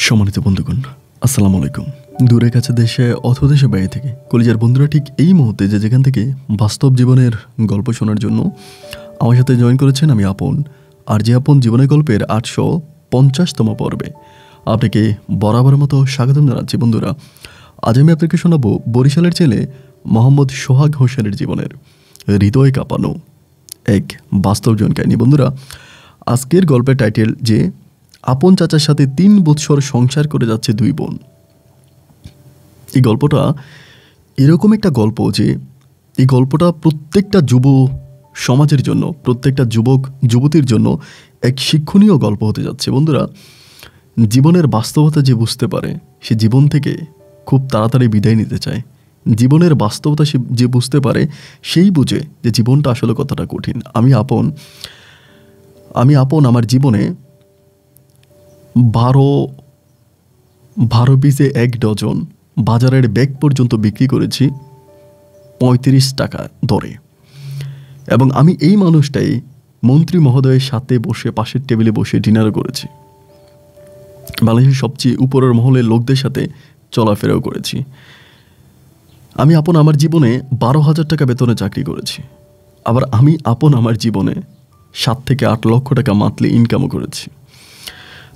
সম্মানিত বন্ধুগণ, আসসালামু আলাইকুম। দূরে কাছে দেশে অথবা দেশে বাইরে থেকে কলিজার বন্ধুরা ঠিক এই মুহূর্তে যেখান থেকে বাস্তব জীবনের গল্প শোনার জন্য আমার সাথে জয়েন করেছেন, আমি আপন। আর যে আপন জীবনের গল্পের 850তম পর্বে আপনাকে বরাবর মতো স্বাগতম জানাচ্ছি। বন্ধুরা, আজ আমি আপনাকে শোনাবো বরিশালের ছেলে মোহাম্মদ সোহাগ হোসেনের জীবনের হৃদয় কাঁপানো এক বাস্তব জীবন কাহিনী। বন্ধুরা, আজকের গল্পের টাইটেল যে আপন চাচার সাথে 3 বৎসর সংসার করে যাচ্ছে 2 বোন। এই গল্পটা এরকম একটা গল্প যে এই গল্পটা প্রত্যেকটা যুব সমাজের জন্য, প্রত্যেকটা যুবক যুবতীর জন্য এক শিক্ষণীয় গল্প হতে যাচ্ছে। বন্ধুরা, জীবনের বাস্তবতা যে বুঝতে পারে সে জীবন থেকে খুব তাড়াতাড়ি বিদায় নিতে চায়। জীবনের বাস্তবতা সে যে বুঝতে পারে সেই বুঝে যে জীবনটা আসলে কতটা কঠিন। আমি আপন আমার জীবনে 12 পিসে 1 ডজন বাজারের ব্যাগ পর্যন্ত বিক্রি করেছি 35 টাকা দরে। এবং আমি এই মানুষটাই মন্ত্রী মহোদয়ের সাথে বসে পাশের টেবিলে বসে ডিনারও করেছি। বাংলাদেশের সবচেয়ে উপরের মহলের লোকদের সাথে চলাফেরাও করেছি। আমি আপন আমার জীবনে 12,000 টাকা বেতনে চাকরি করেছি। আবার আমি আপন আমার জীবনে 7 থেকে 8 লক্ষ টাকা মান্থলি ইনকামও করেছি।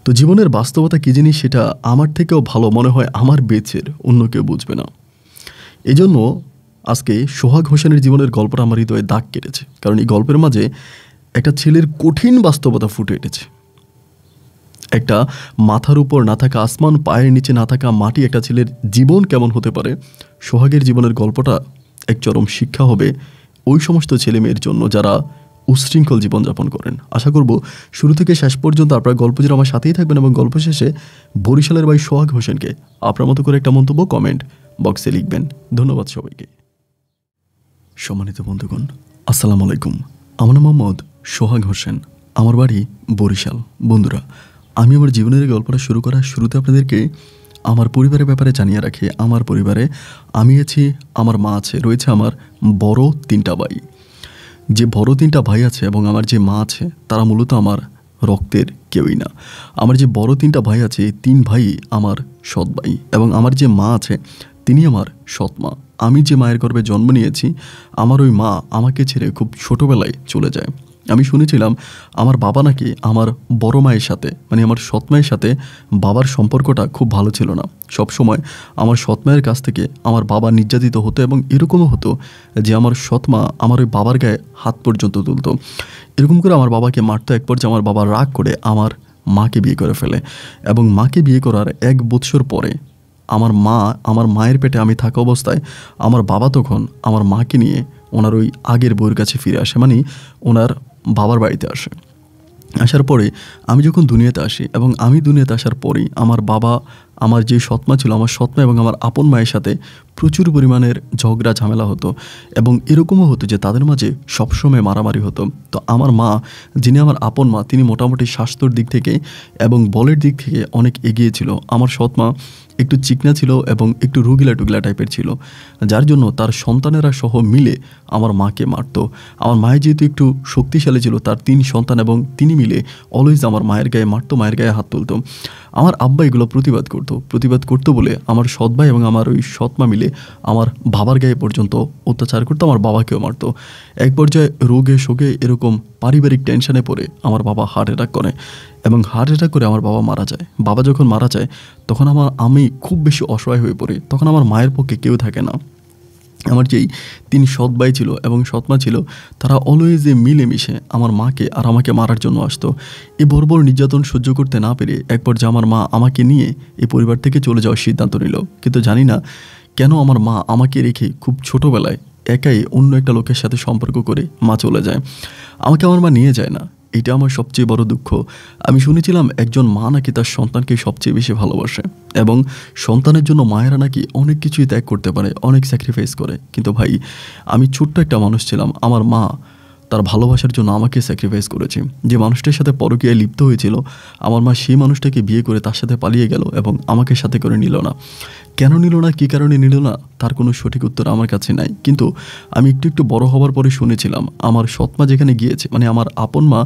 তো জীবনের বাস্তবতা কী জিনিস সেটা আমার থেকেও ভালো মনে হয় আমার বেচের অন্য কেউ বুঝবে না। এই জন্য আজকে সোহাগ হোসেনের জীবনের গল্পটা আমার হৃদয়ে দাগ কেটেছে, কারণ এই গল্পের মাঝে একটা ছেলের কঠিন বাস্তবতা ফুটে উঠেছে। একটা মাথার উপর না থাকা আসমান, পায়ের নিচে না থাকা মাটি, একটা ছেলের জীবন কেমন হতে পারে। সোহাগের জীবনের গল্পটা এক চরম শিক্ষা হবে ওই সমস্ত ছেলে মেয়ের জন্য যারা উশৃঙ্খল জীবনযাপন করেন। আশা করব শুরু থেকে শেষ পর্যন্ত আপনারা গল্প জুড়ে আমার সাথেই থাকবেন এবং গল্প শেষে বরিশালের ভাই সোহাগ হোসেনকে আপনার মতো করে একটা মন্তব্য কমেন্ট বক্সে লিখবেন। ধন্যবাদ সবাইকে। সম্মানিত বন্ধুগণ, আসসালামু আলাইকুম। আমার নাম মোহাম্মদ সোহাগ হোসেন, আমার বাড়ি বরিশাল। বন্ধুরা, আমি আমার জীবনের গল্পটা শুরু করার শুরুতে আপনাদেরকে আমার পরিবারের ব্যাপারে জানিয়ে রাখি। আমার পরিবারে আমি আছি, আমার মা আছে, রয়েছে আমার বড় 3টা ভাই। যে বড় 3টা ভাই আছে এবং আমার যে মা আছে তারা মূলত আমার রক্তের কেউই না। আমার যে বড় 3টা ভাই আছে, 3 ভাই আমার সৎ ভাই, এবং আমার যে মা আছে তিনি আমার সৎ মা। আমি যে মায়ের গর্ভে জন্ম নিয়েছি, আমার ওই মা আমাকে ছেড়ে খুব ছোটোবেলায় চলে যায়। আমি শুনেছিলাম আমার বাবা নাকি আমার বড় মায়ের সাথে, মানে আমার সৎ মায়ের সাথে বাবার সম্পর্কটা খুব ভালো ছিল না। সব সময় আমার সৎ মায়ের কাছ থেকে আমার বাবা নির্যাতিত হতো, এবং এরকমও হতো যে আমার সৎ মা আমার ওই বাবার গায়ে হাত পর্যন্ত তুলতো। এরকম করে আমার বাবাকে মারতো। এক পর্যায়ে আমার বাবা রাগ করে আমার মাকে বিয়ে করে ফেলে, এবং মাকে বিয়ে করার 1 বৎসর পরে আমার মায়ের পেটে আমি থাকা অবস্থায় আমার বাবা তখন আমার মাকে নিয়ে ওনার ওই আগের বউয়ের কাছে ফিরে আসে, মানে ওনার বাবার বাড়িতে আসে। আসার পরে আমি যখন দুনিয়াতে আসি, এবং আমি দুনিয়াতে আসার পরেই আমার বাবা, আমার যে সৎমা ছিল, আমার সৎমা এবং আমার আপন মায়ের সাথে প্রচুর পরিমাণের ঝগড়া ঝামেলা হতো, এবং এরকমও হতো যে তাদের মাঝে সবসময় মারামারি হতো। তো আমার মা, যিনি আমার আপন মা, তিনি মোটামুটি স্বাস্থ্যর দিক থেকে এবং বলের দিক থেকে অনেক এগিয়ে ছিল। আমার সৎমা একটু চিকনা ছিল এবং একটু রুগিলা টুগিলা টাইপের ছিল, যার জন্য তার সন্তানেরা সহ মিলে আমার মাকে মারত। আমার মায়ের যেহেতু একটু শক্তিশালী ছিল, তার 3 সন্তান এবং তিনি মিলে অলওয়েজ আমার মায়ের গায়ে মারতো, মায়ের গায়ে হাত তুলতো। আমার আব্বা এগুলো প্রতিবাদ করতো বলে আমার সৎ ভাই এবং আমার ওই সৎমা মিলে আমার বাবার গায়ে পর্যন্ত অত্যাচার করতো, আমার বাবাকেও মারতো। এক পর্যায়ে রোগে শোকে এরকম পারিবারিক টেনশনে পড়ে আমার বাবা হার্ট অ্যাটাক করে, এবং হার্ট অ্যাটাক করে আমার বাবা মারা যায়। বাবা যখন মারা যায় তখন আমি খুব বেশি অসহায় হয়ে পড়ি। তখন আমার মায়ের পক্ষে কেউ থাকে না। আমার যেই 3 সৎ ভাই ছিল এবং সৎমা ছিল, তারা অলওয়েজ মিলেমিশে আমার মাকে আর আমাকে মারার জন্য আসতো। এই বর্বর নির্যাতন সহ্য করতে না পেরে এক পর্যায়ে আমার মা আমাকে নিয়ে এই পরিবার থেকে চলে যাওয়ার সিদ্ধান্ত নিল। কিন্তু জানি না কেন আমার মা আমাকে রেখে খুব ছোটোবেলায় একাই অন্য একটা লোকের সাথে সম্পর্ক করে মা চলে যায়। আমাকে আমার মা নিয়ে যায় না, এটা আমার সবচেয়ে বড় দুঃখ। আমি শুনেছিলাম একজন মা নাকি তার সন্তানকে সবচেয়ে বেশি ভালোবাসে, এবং সন্তানের জন্য মায়েরা নাকি অনেক কিছুই ত্যাগ করতে পারে, অনেক স্যাক্রিফাইস করে। কিন্তু ভাই, আমি ছোট্ট একটা মানুষ ছিলাম, আমার মা তার ভালোবাসার জন্য আমাকে স্যাক্রিফাইস করেছে। যে মানুষটার সাথে পরকীয়ায় লিপ্ত হয়েছিল, আমার মা সেই মানুষটাকে বিয়ে করে তার সাথে পালিয়ে গেল এবং আমাকে সাথে করে নিল না। কেন নিল না, কী কারণে নিল না, তার কোনো সঠিক উত্তর আমার কাছে নাই। কিন্তু আমি একটু একটু বড় হওয়ার পরে শুনেছিলাম আমার সৎমা যেখানে গিয়েছে, মানে আমার আপন মা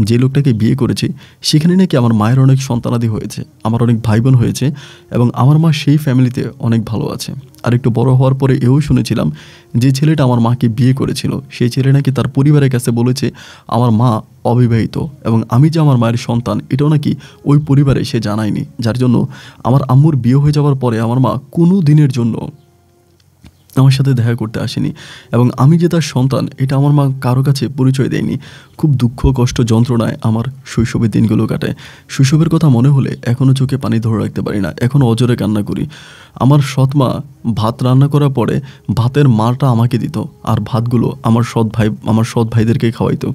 যে লোকটাকে বিয়ে করেছে, সেখানে নাকি আমার মায়ের অনেক সন্তানাদি হয়েছে, আমার অনেক ভাই বোন হয়েছে, এবং আমার মা সেই ফ্যামিলিতে অনেক ভালো আছে। আর একটু বড় হওয়ার পরে এও শুনেছিলাম যে ছেলেটা আমার মাকে বিয়ে করেছিল, সেই ছেলে নাকি তার পরিবারের কাছে বলেছে আমার মা অবিবাহিত, এবং আমি যে আমার মায়ের সন্তান এটাও নাকি ওই পরিবারে সে জানায়নি। যার জন্য আমার আম্মুর বিয়ে হয়ে যাওয়ার পরে আমার মা কোনো দিনের জন্য আমার সাথে দেখা করতে আসেনি, এবং আমি যে তার সন্তান এটা আমার মা কারো কাছে পরিচয় দেয়নি। খুব দুঃখ, কষ্ট, যন্ত্রণায় আমার শৈশবের দিনগুলো কাটে। শৈশবের কথা মনে হলে এখনও চোখে পানি ধরে রাখতে পারি না, এখনও অজরে কান্না করি। আমার সৎ মা ভাত রান্না করার পরে ভাতের মারটা আমাকে দিত, আর ভাতগুলো আমার সৎ ভাইদেরকে খাওয়াইতো।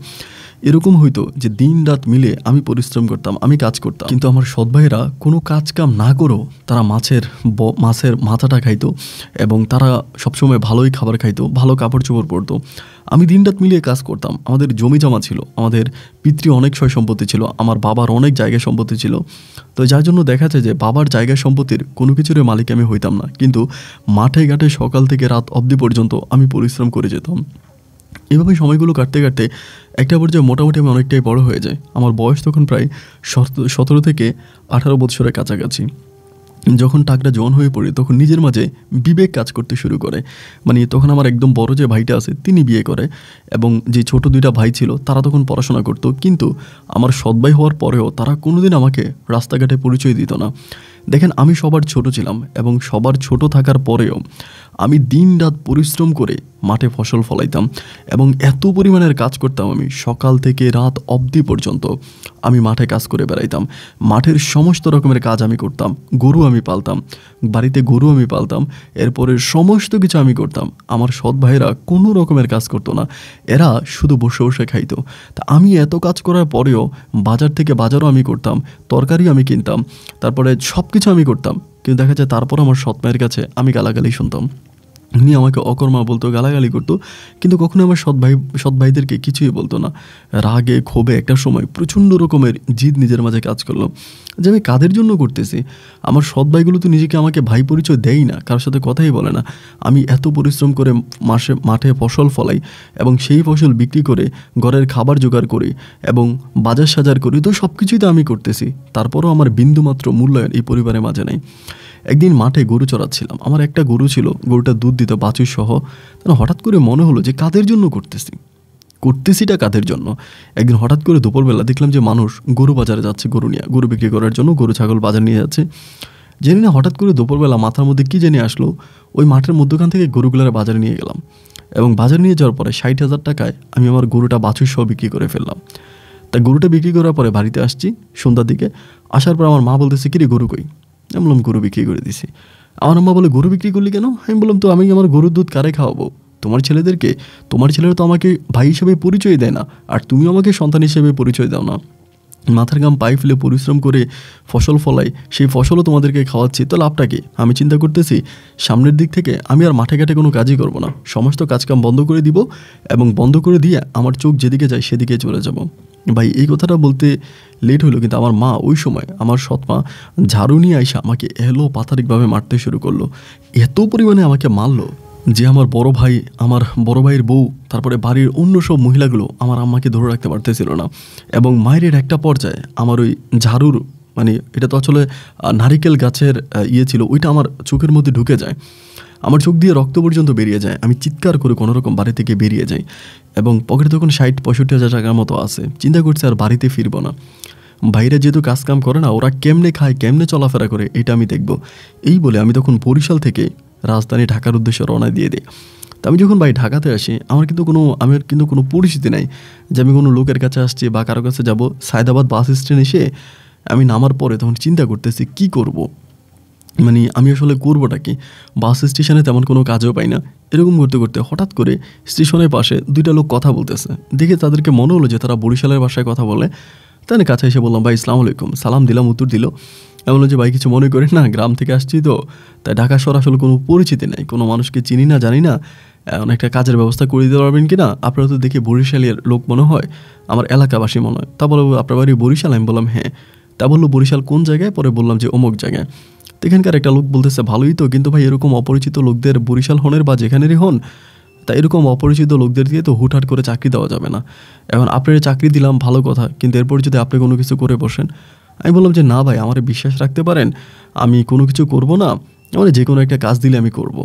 এরকম হইতো যে দিন রাত মিলে আমি পরিশ্রম করতাম, আমি কাজ করতাম, কিন্তু আমার সৎ ভাইয়েরা কোনো কাজ কাম না করেও তারা মাছের মাথাটা খাইতো, এবং তারা সবসময় ভালোই খাবার খাইতো, ভালো কাপড় চোপড় পরতো। আমি দিন রাত মিলিয়ে কাজ করতাম। আমাদের জমি জমা ছিল, আমাদের পিতৃ অনেক সয় সম্পত্তি ছিল, আমার বাবার অনেক জায়গা সম্পত্তি ছিল। তো যার জন্য দেখা যায় যে বাবার জায়গা সম্পত্তির কোনো কিছুর মালিক আমি হইতাম না, কিন্তু মাঠে ঘাটে সকাল থেকে রাত অবধি পর্যন্ত আমি পরিশ্রম করে যেতাম। এভাবে সময়গুলো কাটতে কাটতে একটা পর্যায়ে মোটামুটি আমি অনেকটাই বড় হয়ে যায়। আমার বয়স তখন প্রায় 17 থেকে 18 বছরের কাছাকাছি। যখন টাকরা জোয়ান হয়ে পড়ে তখন নিজের মাঝে বিবেক কাজ করতে শুরু করে। মানে তখন আমার একদম বড় যে ভাইটা আছে তিনি বিয়ে করে, এবং যে ছোট দুইটা ভাই ছিল তারা তখন পড়াশোনা করতো। কিন্তু আমার সৎ ভাই হওয়ার পরেও তারা কোনোদিন আমাকে রাস্তাঘাটে পরিচয় দিত না। দেখেন, আমি সবার ছোট ছিলাম, এবং সবার ছোট থাকার পরেও আমি দিন রাত পরিশ্রম করে মাঠে ফসল ফলাইতাম, এবং এত পরিমাণের কাজ করতাম। আমি সকাল থেকে রাত অবধি পর্যন্ত আমি মাঠে কাজ করে বেড়াইতাম। মাঠের সমস্ত রকমের কাজ আমি করতাম। গরু আমি পালতাম, বাড়িতে গরু আমি পালতাম, এরপরে সমস্ত কিছু আমি করতাম। আমার সৎ ভাইয়েরা কোনো রকমের কাজ করতো না, এরা শুধু বসে বসে খাইতো। তা আমি এত কাজ করার পরেও বাজার থেকে বাজারও আমি করতাম, তরকারি আমি কিনতাম, তারপরে সব কিছু আমি করতাম। কিন্তু দেখা যায় তারপর আমার সৎ মায়ের কাছে আমি গালাগালি শুনতাম। উনি আমাকে অকর্মা বলতো, গালাগালি করতো, কিন্তু কখনো আমার সৎ ভাইদেরকে কিছুই বলতো না। রাগে ক্ষোভে একটা সময় প্রচণ্ড রকমের জিদ নিজের মাঝে কাজ করলো যে আমি কাদের জন্য করতেছি। আমার সৎ ভাইগুলো তো নিজেকে আমাকে ভাই পরিচয় দেয়ই না, কারোর সাথে কথাই বলে না। আমি এত পরিশ্রম করে মাঠে ফসল ফলাই, এবং সেই ফসল বিক্রি করে ঘরের খাবার জোগাড় করি, এবং বাজার সাজার করি, তো সব কিছুই তো আমি করতেছি। তারপরও আমার বিন্দুমাত্র মূল্যায়ন এই পরিবারের মাঝে নেই। একদিন মাঠে গরু চড়াচ্ছিলাম, আমার একটা গরু ছিল, গরুটা দুধ দিত বাছুর সহ। হঠাৎ করে মনে হলো যে কাদের জন্য করতেছিটা কাদের জন্য। একদিন হঠাৎ করে দুপুরবেলা দেখলাম যে মানুষ গরু বাজারে যাচ্ছে, গরু বিক্রি করার জন্য গরু ছাগল বাজার নিয়ে যাচ্ছে। জানি না হঠাৎ করে দুপুরবেলা মাথার মধ্যে কী জানি আসলো, ওই মাঠের মধ্যখান থেকে গরুগুলার বাজারে নিয়ে গেলাম, এবং বাজারে নিয়ে যাওয়ার পরে 60,000 টাকায় আমি আমার গরুটা বাছুর সহ বিক্রি করে ফেললাম। তা গরুটা বিক্রি করার পরে বাড়িতে আসছি সন্ধ্যার দিকে। আসার পর আমার মা বলতেছে, কিরে গরু কই? আমি বললাম গরু বিক্রি করে দিছি। আমার আম্মা বলে, গরু বিক্রি করলি কেন? আমি বললাম, তো আমি আমার গরুর দুধ কারে খাওয়াবো? তোমার ছেলেদেরকে? তোমার ছেলেরা তো আমাকে ভাই হিসেবে পরিচয় দেয় না, আর তুমিও আমাকে সন্তান হিসেবে পরিচয় দাও না। মাথার ঘাম পায়ে ফেলে পরিশ্রম করে ফসল ফলাই, সেই ফসলও তোমাদেরকে খাওয়াচ্ছি, তো লাভটা কি? আমি চিন্তা করতেছি সামনের দিক থেকে আমি আর মাঠে ঘাটে কোনো কাজই করবো না, সমস্ত কাজকাম বন্ধ করে দিব, এবং বন্ধ করে দিয়ে আমার চোখ যেদিকে যায় সেদিকে চলে যাব। ভাই, এই কথাটা বলতে লেট হলো, কিন্তু আমার মা ওই সময়, আমার সৎ মা, ঝাড়ু নিয়ে আইসা আমাকে পাথারিকভাবে মারতে শুরু করলো। এত পরিমাণে আমাকে মারলো যে আমার বড় ভাই, আমার বড় ভাইয়ের বউ, তারপরে বাড়ির অন্য সব মহিলাগুলো আমার আম্মাকে ধরে রাখতে পারতেছিল না। এবং মায়ের একটা পর্যায়ে আমার ওই ঝাড়ুর, মানে এটা তো আসলে নারিকেল গাছের ছিল, ওইটা আমার চোখের মধ্যে ঢুকে যায়, আমার চোখ দিয়ে রক্ত পর্যন্ত বেরিয়ে যায়। আমি চিৎকার করে কোনোরকম বাড়ি থেকে বেরিয়ে যাই, এবং পকেটে তখন 60-65 হাজার টাকার মতো আছে। চিন্তা করছি আর বাড়িতে ফিরবো না। ভাইরা যেহেতু কাজ কাম করে না, ওরা কেমনে খায়, কেমনে চলাফেরা করে, এটা আমি দেখব। এই বলে আমি তখন বরিশাল থেকে রাজধানী ঢাকার উদ্দেশ্যে রওনা দিয়ে দিই। তো আমি যখন ভাই ঢাকাতে আসি, আমার কিন্তু কোনো পরিচিতি নাই যে আমি কোনো লোকের কাছে আসছি বা কারো কাছে যাব। সায়দাবাদ বাস স্ট্যান্ড এসে আমি নামার পরে তখন চিন্তা করতেছি কি করব, মানে আমি আসলে করবোটা কি। বাস স্টেশনে তেমন কোনো কাজও পাই না। এরকম করতে করতে হঠাৎ করে স্টেশনের পাশে দুইটা লোক কথা বলতেছে দেখে তাদেরকে মনে হলো যে তারা বরিশালের ভাষায় কথা বলে। তাই কাছে এসে বললাম, ভাই আসসালামু আলাইকুম। সালাম দিলাম, উত্তর দিল। এমন যে ভাই কিছু মনে করেন না, গ্রাম থেকে আসছি তো, তাই ঢাকা শহর আসলে কোনো পরিচিতি নেই, কোনো মানুষকে চিনি না, জানি না, অনেকটা কাজের ব্যবস্থা করে দিতে পারবেন কি না? আপনারা তো দেখে বরিশালের লোক মনে হয়, আমার এলাকাবাসী মনে হয়। তা বলো, আপনার বাড়ি বরিশাল? আমি বললাম হ্যাঁ। তা বললো বরিশাল কোন জায়গায়? পরে বললাম যে অমুক জায়গায়। তো এখানকার একটা লোক বলতেছে ভালোই তো, কিন্তু ভাই এরকম অপরিচিত লোকদের বরিশাল হনের বা যেখানেরই হন, তা এরকম অপরিচিত লোকদের দিয়ে তো হুটহাট করে চাকরি দেওয়া যাবে না। এখন আপনার চাকরি দিলাম ভালো কথা, কিন্তু এরপর যদি আপনি কোনো কিছু করে বসেন। আমি বললাম যে না ভাই, আমার বিশ্বাস রাখতে পারেন, আমি কোনো কিছু করব না, মানে যে কোনো একটা কাজ দিলে আমি করব।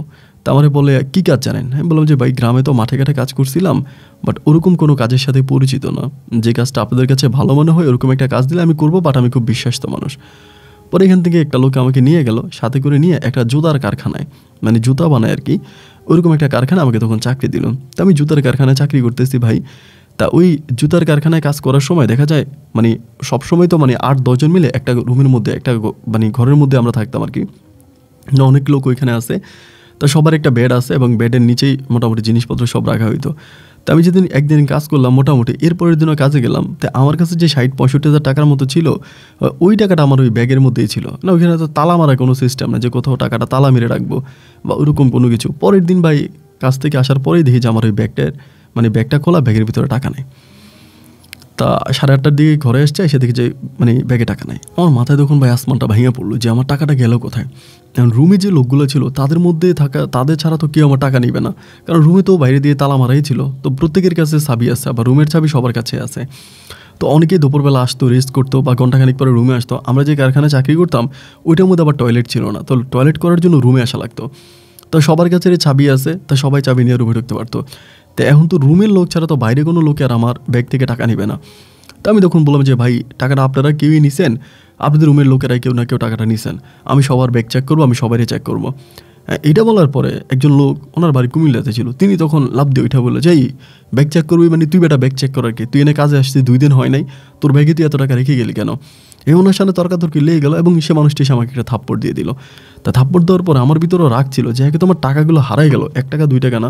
তা আমারে বলে কী কাজ জানেন? আমি বললাম যে ভাই গ্রামে তো মাঠে ঘাটে কাজ করছিলাম, বাট ওরকম কোনো কাজের সাথে পরিচিত না, যে কাজটা আপনাদের কাছে ভালো মনে হয় ওরকম একটা কাজ দিলে আমি করব, বাট আমি খুব বিশ্বাস্ত মানুষ। পরে এখান থেকে একটা লোক আমাকে নিয়ে গেল, সাথে করে নিয়ে একটা জুতার কারখানায়, মানে জুতা বানায় আর কি, ওরকম একটা কারখানা আমাকে তখন চাকরি দিল। তা আমি জুতার কারখানায় চাকরি করতেছি ভাই। তা ওই জুতার কারখানায় কাজ করার সময় দেখা যায় মানে সবসময় তো মানে 8-10 জন মিলে একটা রুমের মধ্যে, একটা মানে ঘরের মধ্যে আমরা থাকতাম আর কি। অনেক লোক ওইখানে আছে, তা সবার একটা বেড আছে এবং বেডের নিচেই মোটামুটি জিনিসপত্র সব রাখা হইতো। তো আমি যেদিন একদিন কাজ করলাম মোটামুটি, এরপরের দিনও কাজে গেলাম, তো আমার কাছে যে 60-65 হাজার টাকার মতো ছিল, ওই টাকাটা আমার ওই ব্যাগের মধ্যেই ছিল না। ওইখানে তো তালা মারা কোনো সিস্টেম না যে কোথাও টাকাটা তালা মেরে রাখবো বা ওরকম কোনো কিছু। পরের দিন ভাই কাজ থেকে আসার পরেই দেখি যে আমার ওই ব্যাগটার মানে ব্যাগটা খোলা, ব্যাগের ভিতরে টাকা নেই। তা 8:30টার দিকে ঘরে আসছে, এসে দেখি যে মানে ব্যাগে টাকা নাই। আমার মাথায় তখন ভাই আসমানটা ভেঙে পড়লো যে আমার টাকাটা গেল কোথায়। কারণ রুমে যে লোকগুলো ছিল তাদের মধ্যে থাকা, তাদের ছাড়া তো কেউ আমার টাকা নেবে না, কারণ রুমে তো বাইরে দিয়ে তালা মারাই ছিল, তো প্রত্যেকের কাছে চাবি আছে, আবার রুমের চাবি সবার কাছে আছে। তো অনেকেই দুপুরবেলা আসতো, রেস্ট করতো বা ঘন্টাখানিক পরে রুমে আসতো। আমরা যে কারখানায় চাকরি করতাম ওইটার মধ্যে আবার টয়লেট ছিল না, তো টয়লেট করার জন্য রুমে আসা লাগতো। তো সবার কাছে চাবি আছে, তা সবাই চাবি নিয়ে রুমে ঢুকতে পারতো। তো এখন তো রুমের লোক ছাড়া তো বাইরে কোনো লোকে আর আমার ব্যাগ থেকে টাকা নেবে না। তো আমি তখন বললাম যে ভাই টাকাটা আপনারা কেউই নিছেন, আপনাদের রুমের লোকেরাই কেউ না কেউ টাকাটা নিছেন, আমি সবার ব্যাগ চেক করবো, আমি সবারই চেক করবো। এটা বলার পরে একজন লোক, ওনার বাড়ি কুমিল্লাতে ছিল, তিনি তখন লাভ দিয়ে ওইটা বললো যে এই ব্যাগ চেক করবি মানে তুই বেটা ব্যাগ চেক করার কি, তুই এনে কাজে আসছিস 2 দিন হয় নাই, তোর ব্যাগে তুই এত টাকা রেখে গেলি কেন? এই ওনার সামনে তর্কাতর্কি লেগে গেল এবং সে মানুষটি এসে আমাকে একটা থাপ্পড় দিয়ে দিল। তা থাপ্পড় দেওয়ার পরে আমার ভিতরেও রাগ ছিল যে একে তোমার টাকাগুলো হারাই গেল, 1 টাকা 2 টাকা না,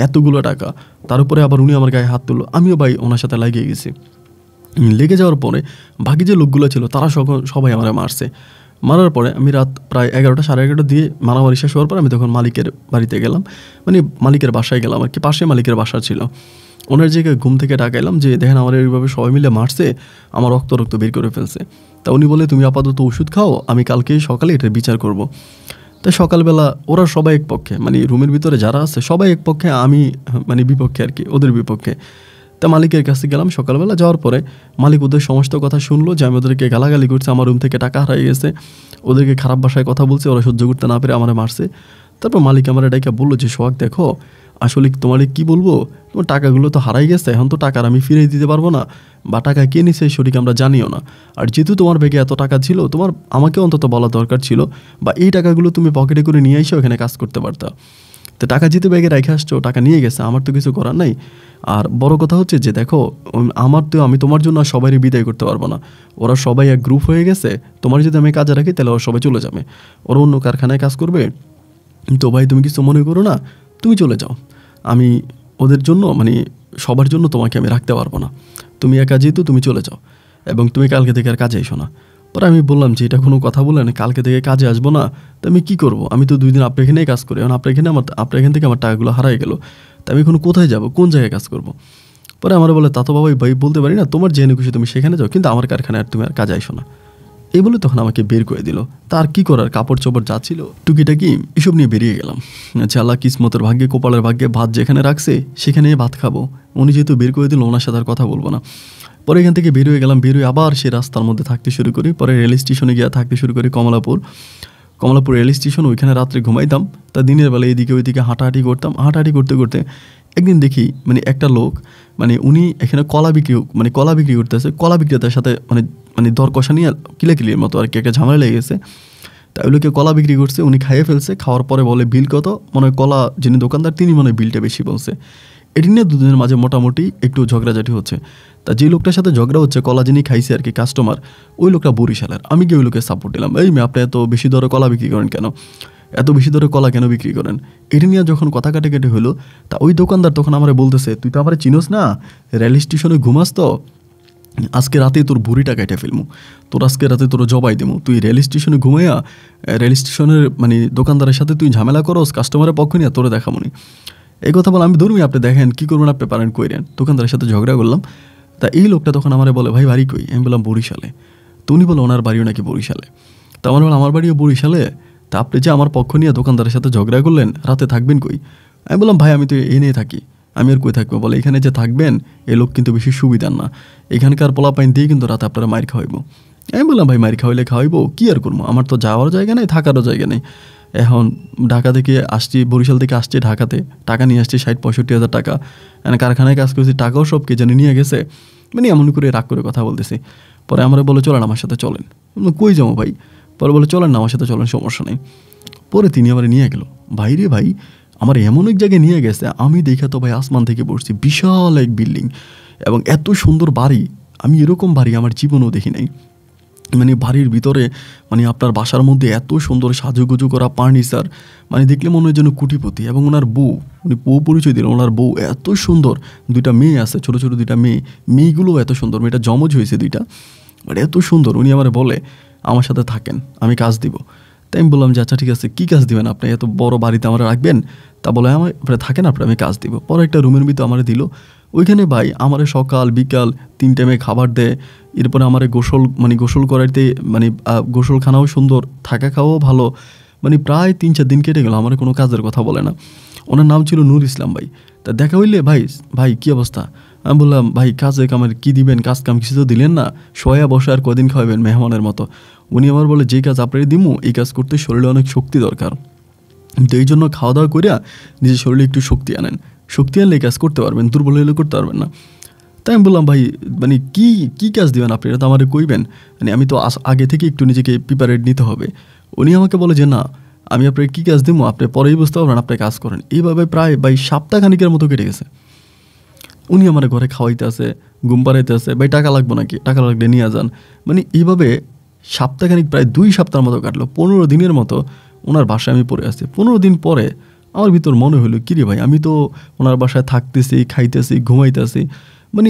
এতগুলো টাকা। তার উপরে আবার উনি আমার গায়ে হাত তুললো, আমিও ভাই ওনার সাথে লাগিয়ে গেছি। লেগে যাওয়ার পরে বাকি যে লোকগুলো ছিল তারা সবাই আমার মারছে। মারার পরে আমি রাত প্রায় 11টা 11:30 দিয়ে মারামারি শেষ হওয়ার পর আমি তখন মালিকের বাড়িতে গেলাম, মানে মালিকের বাসায় গেলাম আর কি, পাশে মালিকের বাসা ছিল। ওনার জায়গায় ঘুম থেকে ডাকাইলাম যে দেখেন আমার এইভাবে সবাই মিলে মারছে, আমার রক্ত বের করে ফেলছে। তা উনি বলে তুমি আপাতত ওষুধ খাও, আমি কালকে সকালে এটার বিচার করব। তাই সকালবেলা ওরা সবাই এক পক্ষে, মানে রুমের ভিতরে যারা আছে সবাই এক পক্ষে, আমি মানে বিপক্ষে আর কি, ওদের বিপক্ষে। তা মালিকের কাছে গেলাম সকালবেলা, যাওয়ার পরে মালিক ওদের সমস্ত কথা শুনলো যে আমি ওদেরকে গালাগালি করছি, আমার রুম থেকে টাকা হারাই গেছে, ওদেরকে খারাপ ভাষায় কথা বলছে, ওরা সহ্য করতে না পেরে আমার মারছে। তারপর মালিক আমার এটাকে বললো যে সোহাগ দেখো, আসলে তোমার কী বলবো, তোমার টাকাগুলো তো হারাই গেছে, এখন তো টাকার আমি ফিরিয়ে দিতে পারবো না, বা টাকা কে নিছে সঠিক আমরা জানিও না। আর যেহেতু তোমার ব্যাগে এত টাকা ছিল, তোমার আমাকে অন্তত বলা দরকার ছিল, বা এই টাকাগুলো তুমি পকেটে করে নিয়ে এসে ওখানে কাজ করতে পারতা। তো টাকা যেহেতু ব্যাগে রেখে আসছো, টাকা নিয়ে গেছে, আমার তো কিছু করার নাই। আর বড় কথা হচ্ছে যে দেখো, আমি তোমার জন্য সবারই বিদায় করতে পারবো না, ওরা সবাই এক গ্রুপ হয়ে গেছে, তোমার যদি আমি কাজে রাখি তাহলে ওরা সবাই চলে যাবে, ওরা অন্য কারখানায় কাজ করবে। তো ভাই তুমি কিছু মনে করো না, তুমি চলে যাও, আমি ওদের জন্য মানে সবার জন্য তোমাকে আমি রাখতে পারবো না, তুমি একা যেহেতু তুমি চলে যাও, এবং তুমি কালকে থেকে আর কাজে এসো না। পরে আমি বললাম যে এটা কোনো কথা বললেন, কালকে থেকে কাজে আসবো না, তো আমি কী করবো, আমি তো 2 দিন আপনার এখানেই কাজ করি, এখন আপনার এখান থেকে আমার টাকাগুলো হারাই গেল, তা আমি এখন কোথায় যাব, কোন জায়গায় কাজ করব? পরে আমার বলে তা তো বাবা ভাই বলতে পারি না, তোমার যেখানে খুশি তুমি সেখানে যাও, কিন্তু আমার কারখানায় আর তুমি আর কাজে আসো না। এই বলে তখন আমাকে বের করে দিল। তার কি করার, কাপড় চোপড় যা ছিল টুকিটাকি এসব নিয়ে বেরিয়ে গেলাম। আল্লাহ কিসমতের ভাগ্যে, কপালের ভাগ্যে ভাত যেখানে রাখছে সেখানে ভাত খাবো। উনি যেহেতু বের করে দিল, ওনার সাথে আর কথা বলবো না। পরে এখান থেকে বের হয়ে গেলাম, বের হয়ে আবার সে রাস্তার মধ্যে থাকতে শুরু করি। পরে রেল স্টেশনে গিয়ে থাকতে শুরু করি কমলাপুর রেল স্টেশন, ওইখানে রাত্রে ঘুমাইতাম। তা দিনের বেলা এদিকে ওইদিকে হাঁটাহাঁটি করতাম। হাঁটাহাঁটি করতে করতে একদিন দেখি মানে একটা লোক, মানে উনি এখানে কলা বিক্রি করতেছে, কলা বিক্রেতার সাথে মানে দর কষা নিয়ে কিলাকিলির মতো আর কি একটা ঝামেলা লেগে গেছে। তাই ওই লোকে কলা বিক্রি করছে, উনি খাইয়ে ফেলছে। খাওয়ার পরে বলে বিল কত, মনে হয় কলা যিনি দোকানদার তিনি মনে হয় বিলটা বেশি বলছে। এটি নিয়ে দুজনের মাঝে মোটামুটি একটু ঝগড়াঝাটি হচ্ছে। তা যে লোকটার সাথে ঝগড়া হচ্ছে, কলা যিনি খাইছে আর কি কাস্টমার, ওই লোকটা বরিশালের। আমি গিয়ে ওই লোকের সাপোর্ট দিলাম, এই মেয়ে আপনি এত বেশি দরে কলা বিক্রি করেন কেন, এত বেশি দরে কলা কেন বিক্রি করেন? এটি নিয়ে যখন কথা কাটাকাটি হলো, তা ওই দোকানদার তখন আমার বলতেছে, তুই তো আমার চিনোস না, রেল স্টেশনে ঘুমাস তো, আজকে রাতে তোর বুড়িটা কেটে ফেলমু, তোর আজকে রাতে তোর জবাই দেবো, তুই রেল স্টেশনে ঘুমাইয়া রেল স্টেশনের মানে দোকানদারের সাথে তুই ঝামেলা করস, কাস্টমারের পক্ষ নিয়ে তোরে দেখামনি। এই কথা বলে আমি ধরুন আপনি দেখেন কী করবেন, আপনি পারেন কইরেন। দোকানদারের সাথে ঝগড়া করলাম। তা এই লোকটা তখন আমার বলে, ভাই বাড়ি কই? আমি বললাম বরিশালে। তো উনি বলে ওনার বাড়িও নাকি বরিশালে। তো আমার বলে আমার বাড়িও বরিশালে, তা আপনি যে আমার পক্ষ নিয়ে দোকানদারের সাথে ঝগড়া করলেন, রাতে থাকবেন কই? আমি বললাম ভাই আমি তো এনেই থাকি, আমি আর কই থাকবো? বলে এখানে যে থাকবেন এই লোক কিন্তু বেশি সুবিধার না, এখানকার পোলাপাইন দিয়ে কিন্তু রাতে আপনারা মাইর খাওয়াইবো। আমি বললাম ভাই মাইর খাওয়াইলে খাওয়াইবো, কী আর করবো, আমার তো যাওয়ার জায়গা নেই, থাকারও জায়গা নেই। এখন ঢাকা থেকে আসছি, বরিশাল থেকে আসছি ঢাকাতে, টাকা নিয়ে আসছি 60-65 হাজার টাকা, মানে কারখানায় কাজ করছি, টাকাও সব কে জানি নিয়ে গেছে, মানে এমন করে রাগ করে কথা বলতেছি। পরে আমরা বলে চলেন আমার সাথে চলেন। কই যাবো ভাই? পরে বলে চলেন না আমার সাথে চলেন, সমস্যা নেই। পরে তিনি আমার নিয়ে গেল, ভাই রে ভাই আমার এমন এক জায়গায় নিয়ে গেছে, আমি দেখা তো ভাই আসমান থেকে পড়ছি, বিশাল এক বিল্ডিং এবং এত সুন্দর বাড়ি, আমি এরকম বাড়ি আমার জীবনেও দেখি নাই। মানে বাড়ির ভিতরে মানে আপনার বাসার মধ্যে এত সুন্দর সাজুগুজু করা ফার্নিচার, মানে দেখলে মনে হয় যেন কোটিপতি। এবং ওনার বউ, উনি বউ পরিচয় দিলেন, ওনার বউ এত সুন্দর, 2টা মেয়ে আছে, ছোটো ছোটো 2টা মেয়ে, মেয়েগুলোও এত সুন্দর, মেয়েটা জমজ হয়েছে 2টা, মানে এত সুন্দর। উনি আমার বলে আমার সাথে থাকেন, আমি কাজ দিব। তাই আমি বললাম যে আচ্ছা ঠিক আছে, কী কাজ দিবেন আপনি, এত বড় বাড়িতে আমরা রাখবেন? তা বলে আমার থাকেন আপনি, আমি কাজ দিব। পরে একটা রুমের ভিতরে আমার দিল, ওইখানে ভাই আমারে সকাল বিকাল 3 টাইমে খাবার দেয়, এরপরে আমারে গোসল করাইতে, মানে গোসলখানাও সুন্দর, থাকা খাওয়াও ভালো, মানে প্রায় 3-4 দিন কেটে গেল, আমার কোনো কাজের কথা বলে না। ওনার নাম ছিল নূর ইসলাম ভাই। তা দেখা হইলে ভাই ভাই কী অবস্থা? আমি বললাম ভাই কাজে কামের কী দিবেন, কাজ কাম কিছু তো দিলেন না, শোয়া বসে আর কদিন খাওয়াবেন মেহমানের মতো। উনি আমার বলে যে কাজ আপনারই দিমু, এই কাজ করতে শরীরে অনেক শক্তি দরকার, তো এই জন্য খাওয়া দাওয়া করিয়া নিজের শরীরে একটু শক্তি আনেন, শক্তি আনলে কাজ করতে পারবেন, দুর্বল হলে করতে পারবেন না। তাই আমি বললাম ভাই মানে কী কাজ দেবেন আপনি, এটা তো আমাকে কইবেন, মানে আমি তো আগে থেকে একটু নিজেকে প্রিপারেড নিতে হবে। উনি আমাকে বলে যে না আমি আপনাকে কী কাজ দেবো আপনি পরেই বুঝতে পারবেন, আপনি কাজ করেন। এইভাবে প্রায় ভাই সপ্তাহখানিকের মতো কেটে গেছে। উনি আমার ঘরে খাওয়াইতে আসে, ঘুম পাড়াইতে আসে, ভাই টাকা লাগবো নাকি, টাকা লাগলে নিয়ে যান, মানে এইভাবে সপ্তাহখানিক প্রায় 2 সপ্তাহের মতো কাটলো। 15 দিনের মতো ওনার বাসায় আমি পড়ে আসছি। 15 দিন পরে আমার ভিতর মনে হলো কিরে ভাই আমি তো ওনার বাসায় থাকতেছি, খাইতেছি, ঘুমাইতেছি, মানে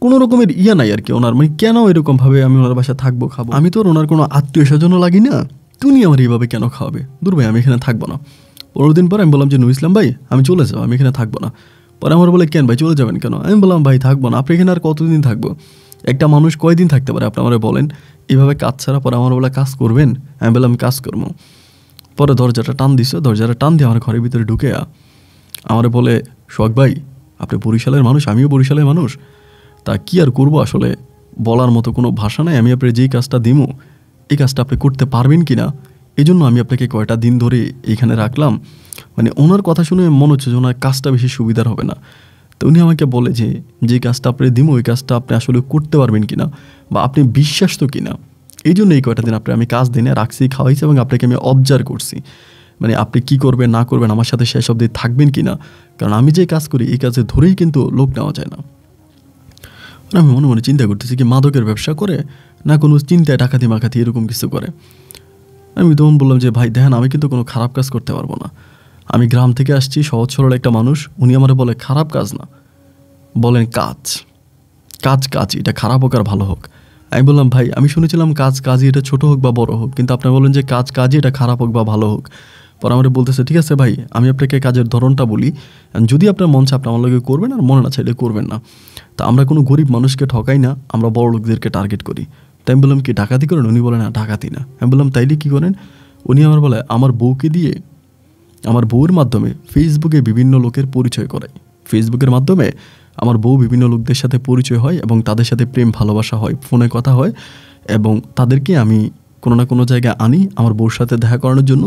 কোনো রকমের ইয়া নাই আর কি ওনার, মানে কেন এরকমভাবে আমি ওনার বাসায় থাকবো খাবো, আমি তো ওনার কোনো আত্মীয় স্বজনও লাগি না, তুমি আমার এইভাবে কেন খাওয়াবে, দূর ভাই আমি এখানে থাকবো না। 15 দিন পরে আমি বললাম যে নূর ইসলাম ভাই আমি চলে যাবো, আমি এখানে থাকবো না। পরে আমার বলে কেন ভাই চলে যাবেন কেন? আমি বললাম ভাই থাকবো না, আপনি এখানে আর কতদিন থাকবো, একটা মানুষ কয়দিন থাকতে পারে আপনি আমার বলেন, এইভাবে কাজ ছাড়া। পরে আমার বলে কাজ করবেন? আমি বললাম কাজ করবো। পরে দরজাটা টান দিছে, দরজাটা টান দিয়ে আমার ঘরের ভিতরে ঢুকে আমার বলে সোহাগ ভাই আপনি বরিশালের মানুষ, আমিও বরিশালের মানুষ, তা কি আর করবো আসলে বলার মতো কোনো ভাষা নাই, আমি আপনার যেই কাজটা দিমু এই কাজটা আপনি করতে পারবেন কি না, এই জন্য আমি আপনাকে কয়টা দিন ধরে এইখানে রাখলাম। মানে ওনার কথা শুনে মনে হচ্ছে যে ওনার কাজটা বেশি সুবিধার হবে না। তো উনি আমাকে বলে যে কাজটা আপনি দিমু ওই কাজটা আপনি আসলে করতে পারবেন কি না, বা আপনি বিশ্বাস তো কিনা, এই জন্য এই কয়টা দিন আমি কাজ দিনে রাখছি, খাওয়াইছি এবং আপনাকে আমি অবজার্ভ করছি, মানে আপনি কি করবেন না করবেন, আমার সাথে শেষ অবধি থাকবেন কি না, কারণ আমি যে কাজ করি এই কাজে ধরেই কিন্তু লোক নেওয়া যায় না। আমি মনে মনে চিন্তা করতেছি কি মাদকের ব্যবসা করে না কোনো চিন্তায় ডাকাতি মাকাতি এরকম কিছু করে। আমি তখন বললাম যে ভাই দেখেন আমি কিন্তু কোনো খারাপ কাজ করতে পারবো না, আমি গ্রাম থেকে আসছি, সহজ সরল একটা মানুষ। উনি আমার বলে খারাপ কাজ না, বলেন কাজ কাজ কাজ, এটা খারাপ হোক আর ভালো হোক। আমি বললাম ভাই আমি শুনেছিলাম কাজ কাজই, এটা ছোটো হোক বা বড় হোক, কিন্তু আপনি বলেন যে কাজ কাজই, এটা খারাপ হোক বা ভালো হোক। পরে আমার বলতেছে ঠিক আছে ভাই আমি আপনাকে কাজের ধরনটা বলি, যদি আপনার মন চায় আপনি আমার লগে করবেন, আর মনে না চাইলে করবেন না। তা আমরা কোনো গরিব মানুষকে ঠকাই না, আমরা বড় লোকদেরকে টার্গেট করি। তাই আমি বললাম কি ডাকাতি করেন? উনি বলে না ডাকাতি না। আমি বললাম তাইলে কী করেন? উনি আমার বলে আমার বউকে দিয়ে, আমার বউয়ের মাধ্যমে ফেসবুকে বিভিন্ন লোকের পরিচয় করাই, ফেসবুকের মাধ্যমে আমার বউ বিভিন্ন লোকদের সাথে পরিচয় হয় এবং তাদের সাথে প্রেম ভালোবাসা হয়, ফোনে কথা হয়, এবং তাদেরকে আমি কোনো না কোনো জায়গায় আনি আমার বউর সাথে দেখা করানোর জন্য,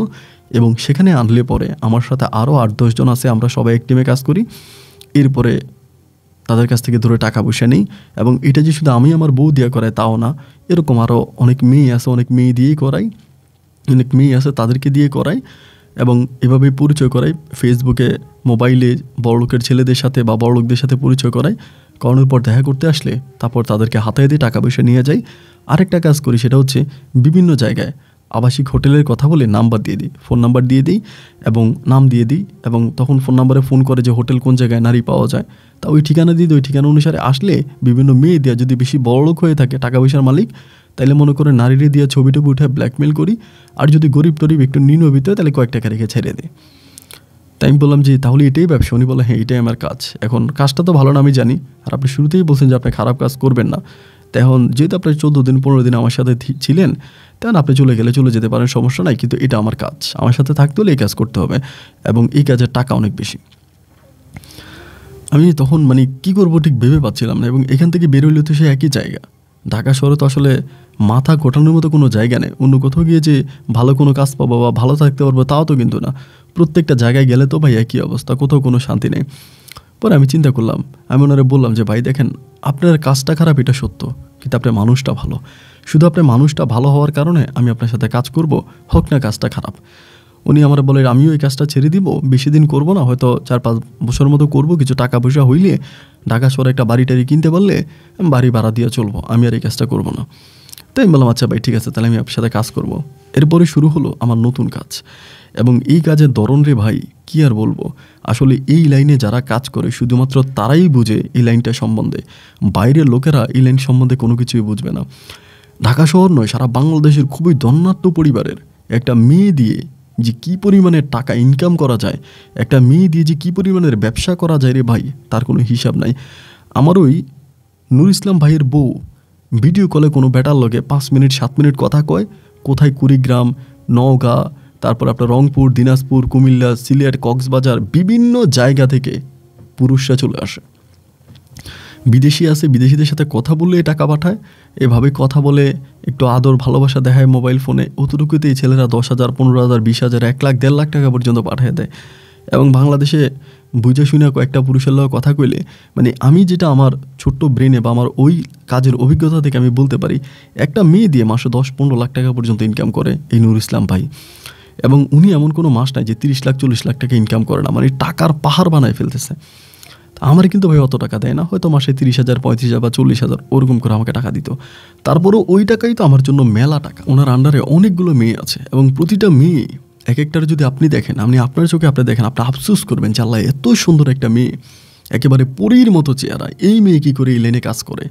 এবং সেখানে আনলে পরে আমার সাথে আরও 8-10 জন আছে, আমরা সবাই এক টিমে কাজ করি। এরপরে তাদের কাছ থেকে ধরে টাকা পয়সা নেই, এবং এটা যে শুধু আমি আমার বউ দিয়ে করাই তাও না, এরকম আরও অনেক মেয়ে আছে, অনেক মেয়ে দিয়েই করাই, অনেক মেয়ে আছে তাদেরকে দিয়ে করাই, এবং এভাবেই পরিচয় করাই ফেসবুকে, মোবাইলে বড়লোকের ছেলেদের সাথে বা বড়লোকদের সাথে পরিচয় করাই, করানোর পর দেখা করতে আসলে তারপর তাদেরকে হাতায় দিয়ে টাকা পয়সা নিয়ে যাই। আরেকটা কাজ করি সেটা হচ্ছে বিভিন্ন জায়গায় আবাসিক হোটেলের কথা বলে নাম্বার দিয়ে দিই, ফোন নাম্বার দিয়ে দিই এবং নাম দিয়ে দিই, এবং তখন ফোন নাম্বারে ফোন করে যে হোটেল কোন জায়গায় নারী পাওয়া যায়, তা ওই ঠিকানা দিয়ে দিই। ওই ঠিকানা অনুসারে আসলে বিভিন্ন মেয়ে দেওয়া, যদি বেশি বড়লোক হয়ে থাকে টাকা পয়সার মালিক, তাইলে মনে করে নারীরে দিয়ে ছবি টবি উঠে ব্ল্যাকমেল করি, আর যদি গরিব টরিব একটু নিম্নবিত্ত তাহলে কয়েক টাকা রেখে ছেড়ে দিই। তাই আমি বললাম যে তাহলে এটাই ব্যবসা? উনি বলে হ্যাঁ এটাই আমার কাজ। এখন কাজটা তো ভালো না আমি জানি, আর আপনি শুরুতেই বলছেন যে আপনি খারাপ কাজ করবেন না, এখন যেহেতু আপনি 14 দিন 15 দিন আমার সাথে ছিলেন, তখন আপনি চলে গেলে চলে যেতে পারেন, সমস্যা নাই, কিন্তু এটা আমার কাজ, আমার সাথে থাকতে হলে এই কাজ করতে হবে এবং এই কাজের টাকা অনেক বেশি। আমি তখন মানে কী করবো ঠিক ভেবে পাচ্ছিলাম না। এবং এখান থেকে বেরোলে তো সে একই জায়গা, ঢাকা শহরে তো আসলে মাথা গোটানোর মতো কোনো জায়গা নেই। অন্য কোথাও গিয়ে যে ভালো কোনো কাজ পাবো বা ভালো থাকতে পারবো তাও তো কিন্তু না। প্রত্যেকটা জায়গায় গেলে তো ভাই একই অবস্থা, কোথাও কোনো শান্তি নেই। পরে আমি চিন্তা করলাম, আমি ওনারা বললাম যে ভাই দেখেন, আপনার কাজটা খারাপ এটা সত্য, কিন্তু আপনার মানুষটা ভালো। শুধু আপনার মানুষটা ভালো হওয়ার কারণে আমি আপনার সাথে কাজ করব, হোক না কাজটা খারাপ। উনি আমার বলে আমিও এই কাজটা ছেড়ে দিব, বেশি দিন করব না, হয়তো 4-5 বছর মতো করব, কিছু টাকা পয়সা হইলে ঢাকা শহরে একটা বাড়ি টাড়ি কিনতে পারলে বাড়ি ভাড়া দিয়ে চলবো, আমি আর এই কাজটা করব না। তাই আমি বললাম আচ্ছা ভাই ঠিক আছে, তাহলে আমি আপনার সাথে কাজ করব। এরপরে শুরু হলো আমার নতুন কাজ, এবং এই কাজের ধরন রে ভাই কী আর বলবো। আসলে এই লাইনে যারা কাজ করে শুধুমাত্র তারাই বুঝে এই লাইনটা সম্বন্ধে, বাইরের লোকেরা এই লাইন সম্বন্ধে কোনো কিছুই বুঝবে না। ঢাকা শহর নয়, সারা বাংলাদেশের খুবই ধনাঢ্য পরিবারের একটা মেয়ে দিয়ে যে কী পরিমাণের টাকা ইনকাম করা যায়, একটা মেয়ে দিয়ে যে কী পরিমাণের ব্যবসা করা যায় রে ভাই, তার কোনো হিসাব নাই। আমার ওই নূর ইসলাম ভাইয়ের বউ ভিডিও কলে কোনো ব্যাটার লগে 5 মিনিট 7 মিনিট কথা কয়, কোথায় কুড়িগ্রাম, নওগাঁ, তারপর আপনার রংপুর, দিনাজপুর, কুমিল্লা, সিলেট, কক্সবাজার, বিভিন্ন জায়গা থেকে পুরুষরা চলে আসে। বিদেশি আছে, বিদেশিদের সাথে কথা বললে টাকা পাঠায়, এভাবে কথা বলে একটু আদর ভালোবাসা দেখায় মোবাইল ফোনে, অতটুকুতেই ছেলেরা 10,000, 15,000, 20,000, 1 লাখ, 1.5 লাখ টাকা পর্যন্ত পাঠিয়ে দেয়। এবং বাংলাদেশে বুঝে শুনে কয়েকটা পুরুষের লোক কথা কইলে, মানে আমি যেটা আমার ছোট্ট ব্রেনে বা আমার ওই কাজের অভিজ্ঞতা থেকে আমি বলতে পারি, একটা মেয়ে দিয়ে মাসে 10-15 লাখ টাকা পর্যন্ত ইনকাম করে এই নূর ইসলাম ভাই। এবং উনি এমন কোনো মাস নাই যে 30 লাখ 40 লাখ টাকা ইনকাম করে না, মানে টাকার পাহাড় বানায় ফেলতেছে। আমার কিন্তু ভাই অত টাকা দেয় না, হয়তো মাসে 30,000, 35,000 বা 40,000 ওরকম করে আমাকে টাকা দিত। তারপরেও ওই টাকাই তো আমার জন্য মেলা টাকা। ওনার আন্ডারে অনেকগুলো মেয়ে আছে, এবং প্রতিটা মেয়ে এক একটার যদি আপনি দেখেন, আপনি আপনার চোখে আপনি দেখেন, আপনি আফসোস করবেন যে আল্লাহ এত সুন্দর একটা মেয়ে, একেবারে পরীর মতো চেহারা, এই মেয়ে কী করে এই লাইনে কাজ করে,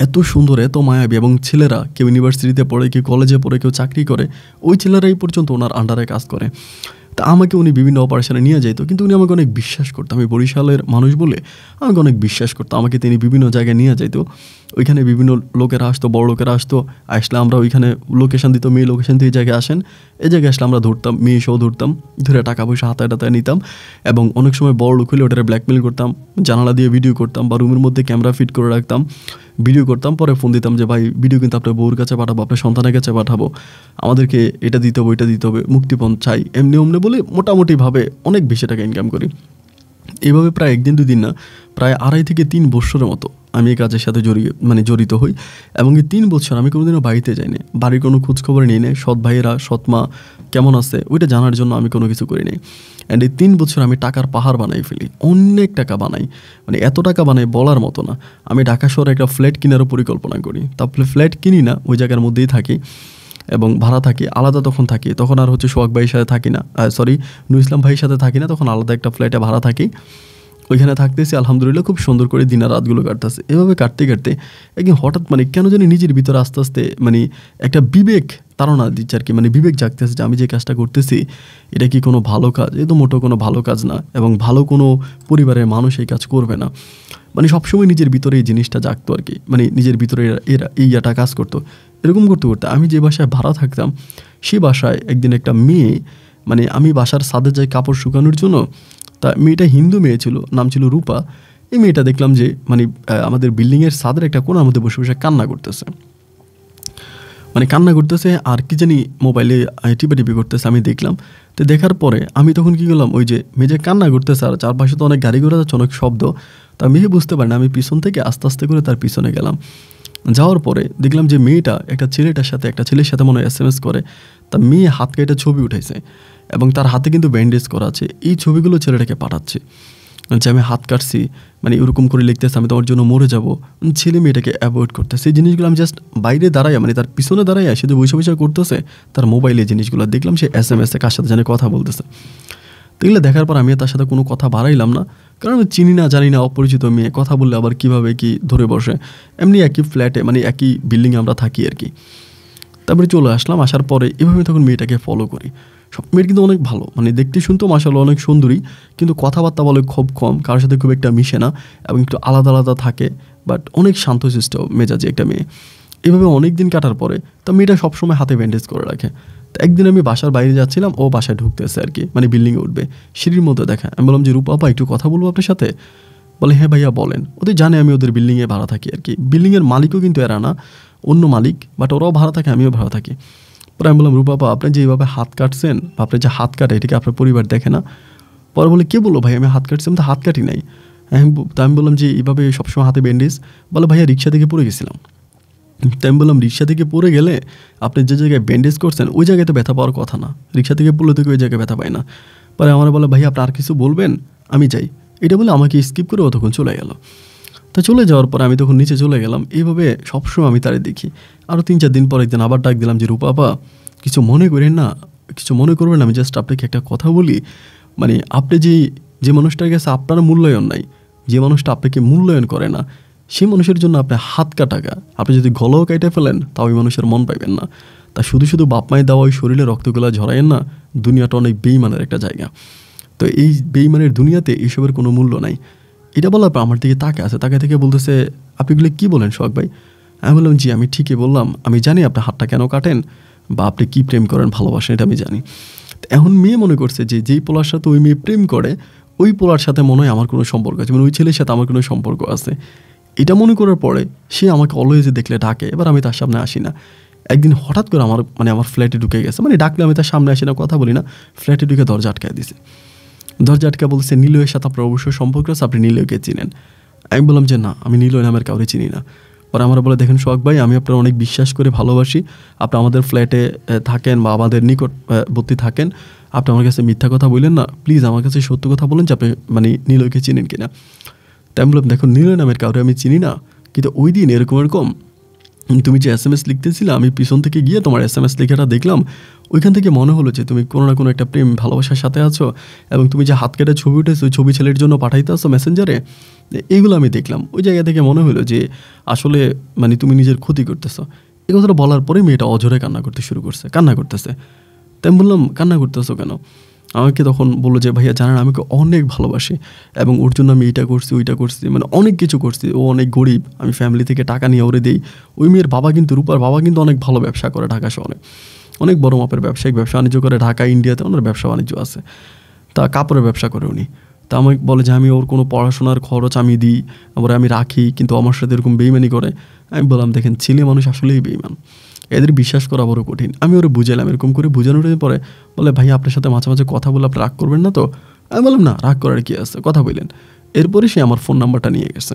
এত সুন্দর, এত মায়াবী। এবং ছেলেরা কেউ ইউনিভার্সিটিতে পড়ে, কেউ কলেজে পড়ে, কেউ চাকরি করে, ওই ছেলেরাই পর্যন্ত ওনার আন্ডারে কাজ করে। তা আমাকে উনি বিভিন্ন অপারেশনে নিয়ে যেত, কিন্তু উনি আমাকে অনেক বিশ্বাস করতো। আমি বরিশালের মানুষ বলে আমাকে অনেক বিশ্বাস করতো। আমাকে তিনি বিভিন্ন জায়গায় নিয়ে যেত, ওইখানে বিভিন্ন লোকেরা আসতো, বড় লোকেরা আসতো, আসলে আমরা ওইখানে লোকেশান দিত, মেয়ে লোকেশান থেকে এই জায়গায় আসেন, এই জায়গায় আসলে আমরা ধরতাম, মেয়ে সহ ধরতাম, ধরে টাকা পয়সা হাতায় টাতায় নিতাম। এবং অনেক সময় বড় লোক হলে ওটারে ব্ল্যাকমেল করতাম, জানালা দিয়ে ভিডিও করতাম, বা রুমের মধ্যে ক্যামেরা ফিট করে রাখতাম, ভিডিও করতাম। পরে ফোন দিতাম যে ভাই ভিডিও কিন্তু আপনার বউর কাছে পাঠাবো, আপনার সন্তানের কাছে পাঠাবো, আমাদেরকে এটা দিতে হবে, ওইটা দিতে হবে, মুক্তিপণ চাই, এমনি অমনি বলে মোটামুটিভাবে অনেক বেশি টাকা ইনকাম করি। এইভাবে প্রায় 1 দিন 2 দিন না, প্রায় 2.5 থেকে 3 বছরের মতো আমি এই কাজের সাথে জড়িত হই। এবং এই 3 বছর আমি কোনোদিনও বাড়িতে যাইনি, বাড়ির কোনো খোঁজখবর নিই না, সৎ ভাইয়েরা সৎ মা কেমন আছে ওইটা জানার জন্য আমি কোনো কিছু করি নি। অ্যান্ড এই 3 বছর আমি টাকার পাহাড় বানাই ফেলি, অনেক টাকা বানাই, মানে এত টাকা বানাই বলার মতো না। আমি ঢাকা শহরে একটা ফ্ল্যাট কেনারও পরিকল্পনা করি, তারপরে ফ্ল্যাট কিনি না, ওই জায়গার মধ্যেই থাকি এবং ভাড়া থাকি, আলাদা তখন থাকি, তখন আর হচ্ছে সোহাগ ভাইয়ের সাথে থাকি না, নূর ইসলাম ভাইয়ের সাথে থাকি না, তখন আলাদা একটা ফ্ল্যাটে ভাড়া থাকি, ওইখানে থাকতেছি। আলহামদুলিল্লাহ খুব সুন্দর করে দিন আর রাতগুলো কাটতেছে। এভাবে কাটতে কাটতে একদিন হঠাৎ মানে কেন জানি নিজের ভিতরে আস্তে আস্তে মানে একটা বিবেক তাড়না দিচ্ছে আর কি, মানে বিবেক জাগতেছে যে আমি যে কাজটা করতেছি এটা কি কোনো ভালো কাজ? এ তো মোটো কোনো ভালো কাজ না, এবং ভালো কোনো পরিবারের মানুষ এই কাজ করবে না। মানে সবসময় নিজের ভিতরে এই জিনিসটা জাগতো আর কি, মানে নিজের ভিতরে এই ইয়াটা কাজ করতো। এরকম করতে করতে আমি যে বাসায় ভাড়া থাকতাম সেই বাসায় একদিন একটা মেয়ে, মানে আমি বাসার ছাদে যাই কাপড় শুকানোর জন্য, তা মেয়েটা হিন্দু মেয়ে ছিল, নাম ছিল রূপা। এই মেয়েটা দেখলাম যে মানে আমাদের বিল্ডিংয়ের ছাদের একটা কোণার মধ্যে বসে বসে কান্না করতেছে, মানে কান্না করতেছে আর কি জানি মোবাইলে টিপাটিপি করতেছে, আমি দেখলাম। তো দেখার পরে আমি তখন কী করলাম, ওই যে মেয়ে যে কান্না করতেছে আর চারপাশে তো অনেক গাড়ি ঘোড়া যাচ্ছে, অনেক শব্দ, তা মেয়ে বুঝতে পারে না, আমি পিছন থেকে আস্তে আস্তে করে তার পিছনে গেলাম। যাওয়ার পরে দেখলাম যে মেয়েটা একটা ছেলের সাথে মনে হয় SMS করে, তা মেয়ে হাত কেটে ছবি উঠাইছে এবং তার হাতে কিন্তু ব্যান্ডেজ করা আছে। এই ছবিগুলো ছেলেটাকে পাঠাচ্ছে যে আমি হাত কাটছি, মানে এরকম করে লিখতেছে আমি তোমার জন্য মরে যাব। ছেলে মেয়েটাকে অ্যাভয়েড করতেছে। এই জিনিসগুলো আমি জাস্ট বাইরে দাঁড়াই, মানে তার পিছনে দাঁড়াই, সে যে বৈশা করতেছে তার মোবাইলে জিনিসগুলো দেখলাম, সে SMS কার সাথে জানে কথা বলতেছে। তো এগুলো দেখার পর আমি তার সাথে কোনো কথা বাড়াইলাম না, কারণ আমি চিনি না জানি না, অপরিচিত মেয়ে, কথা বললে আবার কীভাবে কি ধরে বসে। এমনি একই ফ্ল্যাটে মানে একই বিল্ডিংয়ে আমরা থাকি আর কি। তারপরে চলে আসলাম, আসার পরে এভাবে তখন মেয়েটাকে ফলো করি। সব মেয়ের কিন্তু অনেক ভালো, মানে দেখতে শুনতেও মাশাআল্লাহ অনেক সুন্দরী, কিন্তু কথাবার্তা বলে খুব কম, কারোর সাথে খুব একটা মিশে না এবং একটু আলাদা আলাদা থাকে, বাট অনেক শান্তশিষ্ট মেজাজি একটা মেয়ে। এভাবে অনেক দিন কাটার পরে তো মেয়েটা সবসময় হাতে ব্যান্ডেজ করে রাখে। তো একদিন আমি বাসার বাইরে যাচ্ছিলাম, ও বাসায় ঢুকতেছে আর কি, মানে বিল্ডিংয়ে উঠবে, সিঁড়ির মধ্যে দেখা। আমি বললাম যে রূপা আপা একটু কথা বলবো আপনার সাথে। বলে হ্যাঁ ভাইয়া বলেন। ওদের জানে আমি ওদের বিল্ডিংয়ে ভাড়া থাকি আর কি, বিল্ডিংয়ের মালিকও কিন্তু এরা না, অন্য মালিক, বাট ওরাও ভাড়া থাকে আমিও ভাড়া থাকি। পরে আমি বললাম রূপা আপা আপনি যে এইভাবে হাত কাটছেন বা আপনি যে হাত কাটে এটাকে আপনার পরিবার দেখে না? পরে বলে কে বললো ভাই আমি হাত কাটছি? আমি তো হাত কাটি নাই। আমি বললাম যে এইভাবে সবসময় হাতে ব্যান্ডেজ। বলে ভাইয়া রিক্সা থেকে পড়ে গেছিলাম। তাই আমি বললাম রিক্সা থেকে পড়ে গেলে আপনি যে জায়গায় ব্যান্ডেজ করছেন ওই জায়গায় তো ব্যথা পাওয়ার কথা না, রিক্সা থেকে পড়লে তো ওই জায়গায় ব্যথা পায় না। পরে আমার বলে ভাই আপনি আর কিছু বলবেন, আমি যাই। এটা বলে আমাকে স্কিপ করে ও তখন চলে গেল। তো চলে যাওয়ার পর আমি তখন নিচে চলে গেলাম। এইভাবে সবসময় আমি তারে দেখি। আরও 3-4 দিন পর একদিন আবার ডাক দিলাম যে রূপা আপা কিছু মনে করেন না, কিছু মনে করবেন না, আমি জাস্ট আপনাকে একটা কথা বলি। মানে আপনি যে মানুষটার কাছে আপনার মূল্যায়ন নাই, যে মানুষটা আপনাকে মূল্যায়ন করে না, সেই মানুষের জন্য আপনি হাত কাটাকা, আপনি যদি গলাও কেটে ফেলেন তাও ওই মানুষের মন পাইবেন না। তা শুধু শুধু বাপ মায়ের দেওয়া ওই শরীরে রক্তগুলা ঝরাইয়েন না। দুনিয়াটা অনেক বেইমানের একটা জায়গা। তো এই বেইমানের দুনিয়াতে এইসবের কোনো মূল্য নাই। এটা বলার পর আমার দিকে তাকে থেকে বলতেছে আপনি এগুলো কী বলেন সোহাগ ভাই? আমি বললাম জি আমি ঠিকই বললাম, আমি জানি আপনি হাতটা কেন কাটেন বা আপনি কী প্রেম করেন ভালোবাসেন এটা আমি জানি। এখন মেয়ে মনে করছে যে যেই পোলার সাথে ওই মেয়ে প্রেম করে ওই পোলার সাথে মনে হয় আমার কোনো সম্পর্ক আছে, মানে ওই ছেলের সাথে আমার কোনো সম্পর্ক আছে। এটা মনে করার পরে সে আমাকে অলওয়েজে দেখলে ডাকে। এবার আমি তার সামনে আসি না। একদিন হঠাৎ করে আমার ফ্ল্যাটে ঢুকে গেছে, মানে ডাকলে আমি তার সামনে আসি না, কথা বলি না, ফ্ল্যাটে ঢুকে দরজা আটকায় দিছে। দরজা আটকা বলছে নিলয়ের সাথে আপনার অবশ্যই সম্পর্ক আছে, আপনি নিলয়কে চিনেন? আমি বললাম যে না আমি নিলয় নামের কাউরে চিনি না। পরে আমার বলে দেখেন সোহাগ ভাই আমি আপনার অনেক বিশ্বাস করে ভালোবাসি, আপনি আমাদের ফ্ল্যাটে থাকেন বা আমাদের নিকটবর্তী থাকেন, আপনি আমার কাছে মিথ্যা কথা বললেন না, প্লিজ আমার কাছে সত্য কথা বলেন যে আপনি মানে নিলয়কে চিনেন কিনা। তাই আমি বললাম দেখুন নিলয় নামের কাউরে আমি চিনি না, কিন্তু ওই দিন এরকম তুমি যে SMS লিখতেছিলে আমি পিছন থেকে গিয়ে তোমার SMS লেখাটা দেখলাম, ওইখান থেকে মনে হলো যে তুমি কোনো না কোনো একটা প্রেম ভালোবাসার সাথে আছো, এবং তুমি যে হাত কেটে ছবি উঠেছো ওই ছবি ছেলের জন্য পাঠাইতে আসো মেসেঞ্জারে, এইগুলো আমি দেখলাম। ওই জায়গা থেকে মনে হলো যে আসলে মানে তুমি নিজের ক্ষতি করতেছো। এই কথাটা বলার পরে মেয়েটা অঝরে কান্না করতেছে। তাই আমি বললাম কান্না করতেছো কেন? আমাকে তখন বললো যে ভাইয়া জানেন আমাকে অনেক ভালোবাসে এবং ওর জন্য আমি এইটা করছি ওইটা করছি, মানে অনেক কিছু করছি। ও অনেক গরিব, আমি ফ্যামিলি থেকে টাকা নিয়ে ওরে দিই। ওই মেয়ের বাবা কিন্তু রূপার বাবা কিন্তু অনেক ভালো ব্যবসা করে, ঢাকা শহরে অনেক বড় মাপের ব্যবসায়িক ব্যবসা বাণিজ্য করে, ঢাকা ইন্ডিয়াতে ওনার ব্যবসা বাণিজ্য আছে। তা কাপড়ের ব্যবসা করে উনি। তা আমাকে বলে যে আমি ওর কোনো পড়াশোনার খরচ আমি দিই, আবার আমি রাখি, কিন্তু আমার সাথে এরকম বেইমানি করে। আমি বললাম দেখেন ছেলে মানুষ আসলেই বেইমান, এদের বিশ্বাস করা বড় কঠিন। আমি ওরা বুঝালাম, এরকম করে বোঝানোর পরে বলে ভাই আপনার সাথে মাঝে মাঝে কথা বলে আপনি রাগ করবেন না তো? আমি বললাম না রাগ করার কী আছে, কথা বললেন। এরপরে সে আমার ফোন নাম্বারটা নিয়ে গেছে,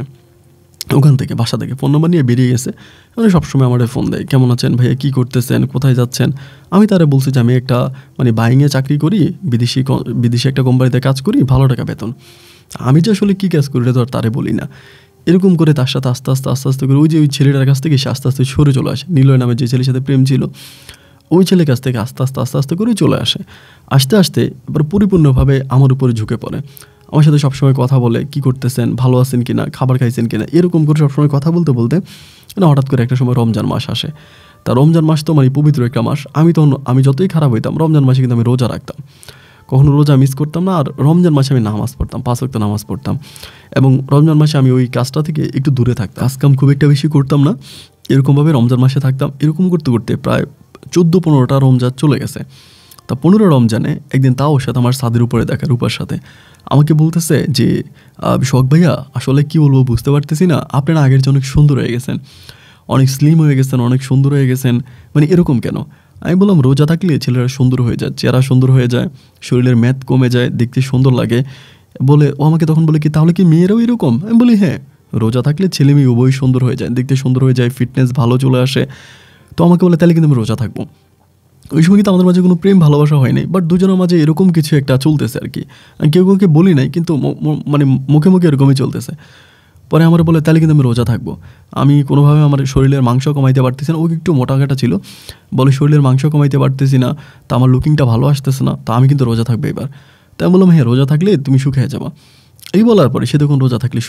ওখান থেকে বাসা থেকে ফোন নাম্বার নিয়ে বেরিয়ে গেছে। মানে সবসময় আমার ফোন দেয়, কেমন আছেন ভাইয়া, কী করতেছেন, কোথায় যাচ্ছেন। আমি তারা বলছি যে আমি একটা মানে বাইংয়ে চাকরি করি, বিদেশি একটা কোম্পানিতে কাজ করি, ভালো টাকা বেতন। আমি যে আসলে কী কাজ করি এটা তো আর তারে বলি না। এরকম করে তার সাথে আস্তে আস্তে করে ওই ছেলেটার কাছ থেকে সে আস্তে আস্তে সরে চলে আসে। নিলয় নামে যে ছেলের সাথে প্রেম ছিল ওই ছেলের কাছ থেকে আস্তে আস্তে করে চলে আসে। আস্তে এবার পরিপূর্ণভাবে আমার উপরে ঝুঁকে পড়ে। আমার সাথে সবসময় কথা বলে, কী করতেছেন, ভালো আছেন কিনা, খাবার খাইছেন কিনা, এরকম করে সবসময় কথা বলতে না হঠাৎ করে একটা সময় রমজান মাস আসে। তা রমজান মাস তো মানে পবিত্র একটা মাস। আমি যতই খারাপ হইতাম রমজান মাসে কিন্তু আমি রোজা রাখতাম, কখনো রোজা মিস করতাম না। আর রমজান মাসে আমি নামাজ পড়তাম, 5 ওয়াক্ত নামাজ পড়তাম। এবং রমজান মাসে আমি ওই কাজটা থেকে একটু দূরে থাকতাম, কাজকাম খুব একটা বেশি করতাম না, এরকমভাবে রমজান মাসে থাকতাম। এরকম করতে করতে প্রায় 14-15টা রমজান চলে গেছে। তা 15 রমজানে একদিন তাও ওর সাথে আমার ছাদের উপরে দেখা, রূপার সাথে আমাকে বলতেছে যে শখ ভাইয়া আসলে কি বলবো বুঝতে পারতেছি না, আপনারা আগের চেয়ে অনেক সুন্দর হয়ে গেছেন, অনেক স্লিম হয়ে গেছেন, অনেক সুন্দর হয়ে গেছেন, মানে এরকম কেন? আমি বললাম রোজা থাকলে ছেলেরা সুন্দর হয়ে যায়, চেহারা সুন্দর হয়ে যায়, শরীরের ম্যাদ কমে যায়, দেখতে সুন্দর লাগে। বলে ও আমাকে তখন বলে কি তাহলে কি মেয়েরাও এরকম? আমি বলি হ্যাঁ, রোজা থাকলে ছেলে মেয়ে উভয়ই সুন্দর হয়ে যায়, দেখতে সুন্দর হয়ে যায়, ফিটনেস ভালো চলে আসে। তো আমাকে বলে তাহলে কিন্তু আমি রোজা থাকবো। ওই সময় কিন্তু আমাদের মাঝে কোনো প্রেম ভালোবাসা হয়নি, বাট দুজনের মাঝে এরকম কিছু একটা চলতেছে আর কি। আমি কেউ কাউকে বলি নাই, কিন্তু মানে মুখে মুখে এরকমই চলতেছে। পরে আমার বলে তাহলে কিন্তু আমি রোজা থাকবো। আমি কোনোভাবে আমার শরীরের মাংস কমাইতে পারতেছি না, ও একটু মোটাঘাটা ছিল, বলে শরীরের মাংস কমাইতে পারতেছি না, তা আমার লুকিংটা ভালো আসতেছে না, তা আমি কিন্তু রোজা থাকবো এবার। তাই আমি বললাম হ্যাঁ রোজা থাকলে তুমি সুখে হয়ে যাবা। এই বলার পরে সে তখন রোজা থাকতে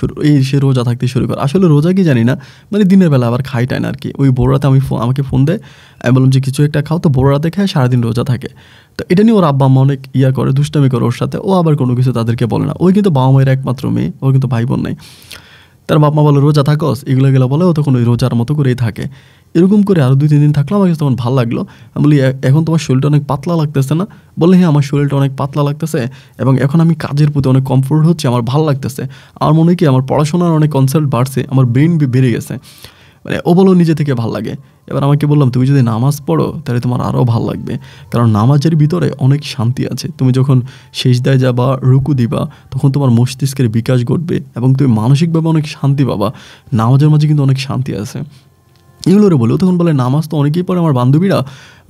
শুরু করে। আসলে রোজা কি জানি না, মানে দিনের বেলা আবার খাইটায় না আর কি। ওই বড় রাতে আমাকে ফোন দেয়, আমি বললাম যে কিছু একটা খাও, তো বড় রাতে খায়, সারাদিন রোজা থাকে। তো এটা নিয়ে ওর আব্বা আম্মা অনেক করে, দুষ্টামি করে ওর সাথে। ও আবার কোনো কিছু তাদেরকে বলে না, ওই কিন্তু বাবা মায়ের একমাত্র মেয়ে, ওর কিন্তু ভাই বোন নাই। তার বাপ মা বলে রোজা থাকস, এগুলো বলে ও তখন ওই রোজার মতো করেই থাকে। এরকম করে আরও 2-3 দিন থাকলো, আমার কাছে তখন ভালো লাগলো। আমি বলি এখন তোমার শরীরটা অনেক পাতলা লাগতেছে না? বলে হ্যাঁ আমার শরীরটা অনেক পাতলা লাগতেছে এবং এখন আমি কাজের প্রতি অনেক কমফোর্ট হচ্ছে, আমার ভালো লাগতেছে। আমার মনে হয় কি আমার পড়াশোনার অনেক কনসেপ্ট বাড়ছে, আমার ব্রেন বেড়ে গেছে, মানে ও বলো নিজে থেকে ভাল লাগে। এবার আমাকে বললাম তুমি যদি নামাজ পড়ো তাহলে তোমার আরও ভাল লাগবে, কারণ নামাজের ভিতরে অনেক শান্তি আছে। তুমি যখন সেজদায় যাবা, রুকু দিবা, তখন তোমার মস্তিষ্কের বিকাশ ঘটবে এবং তুমি মানসিকভাবে অনেক শান্তি পাবা। নামাজের মাঝে কিন্তু অনেক শান্তি আছে। এগুলোরে বলেও তখন বলে নামাজ তো অনেকেই পড়ে, আমার বান্ধবীরা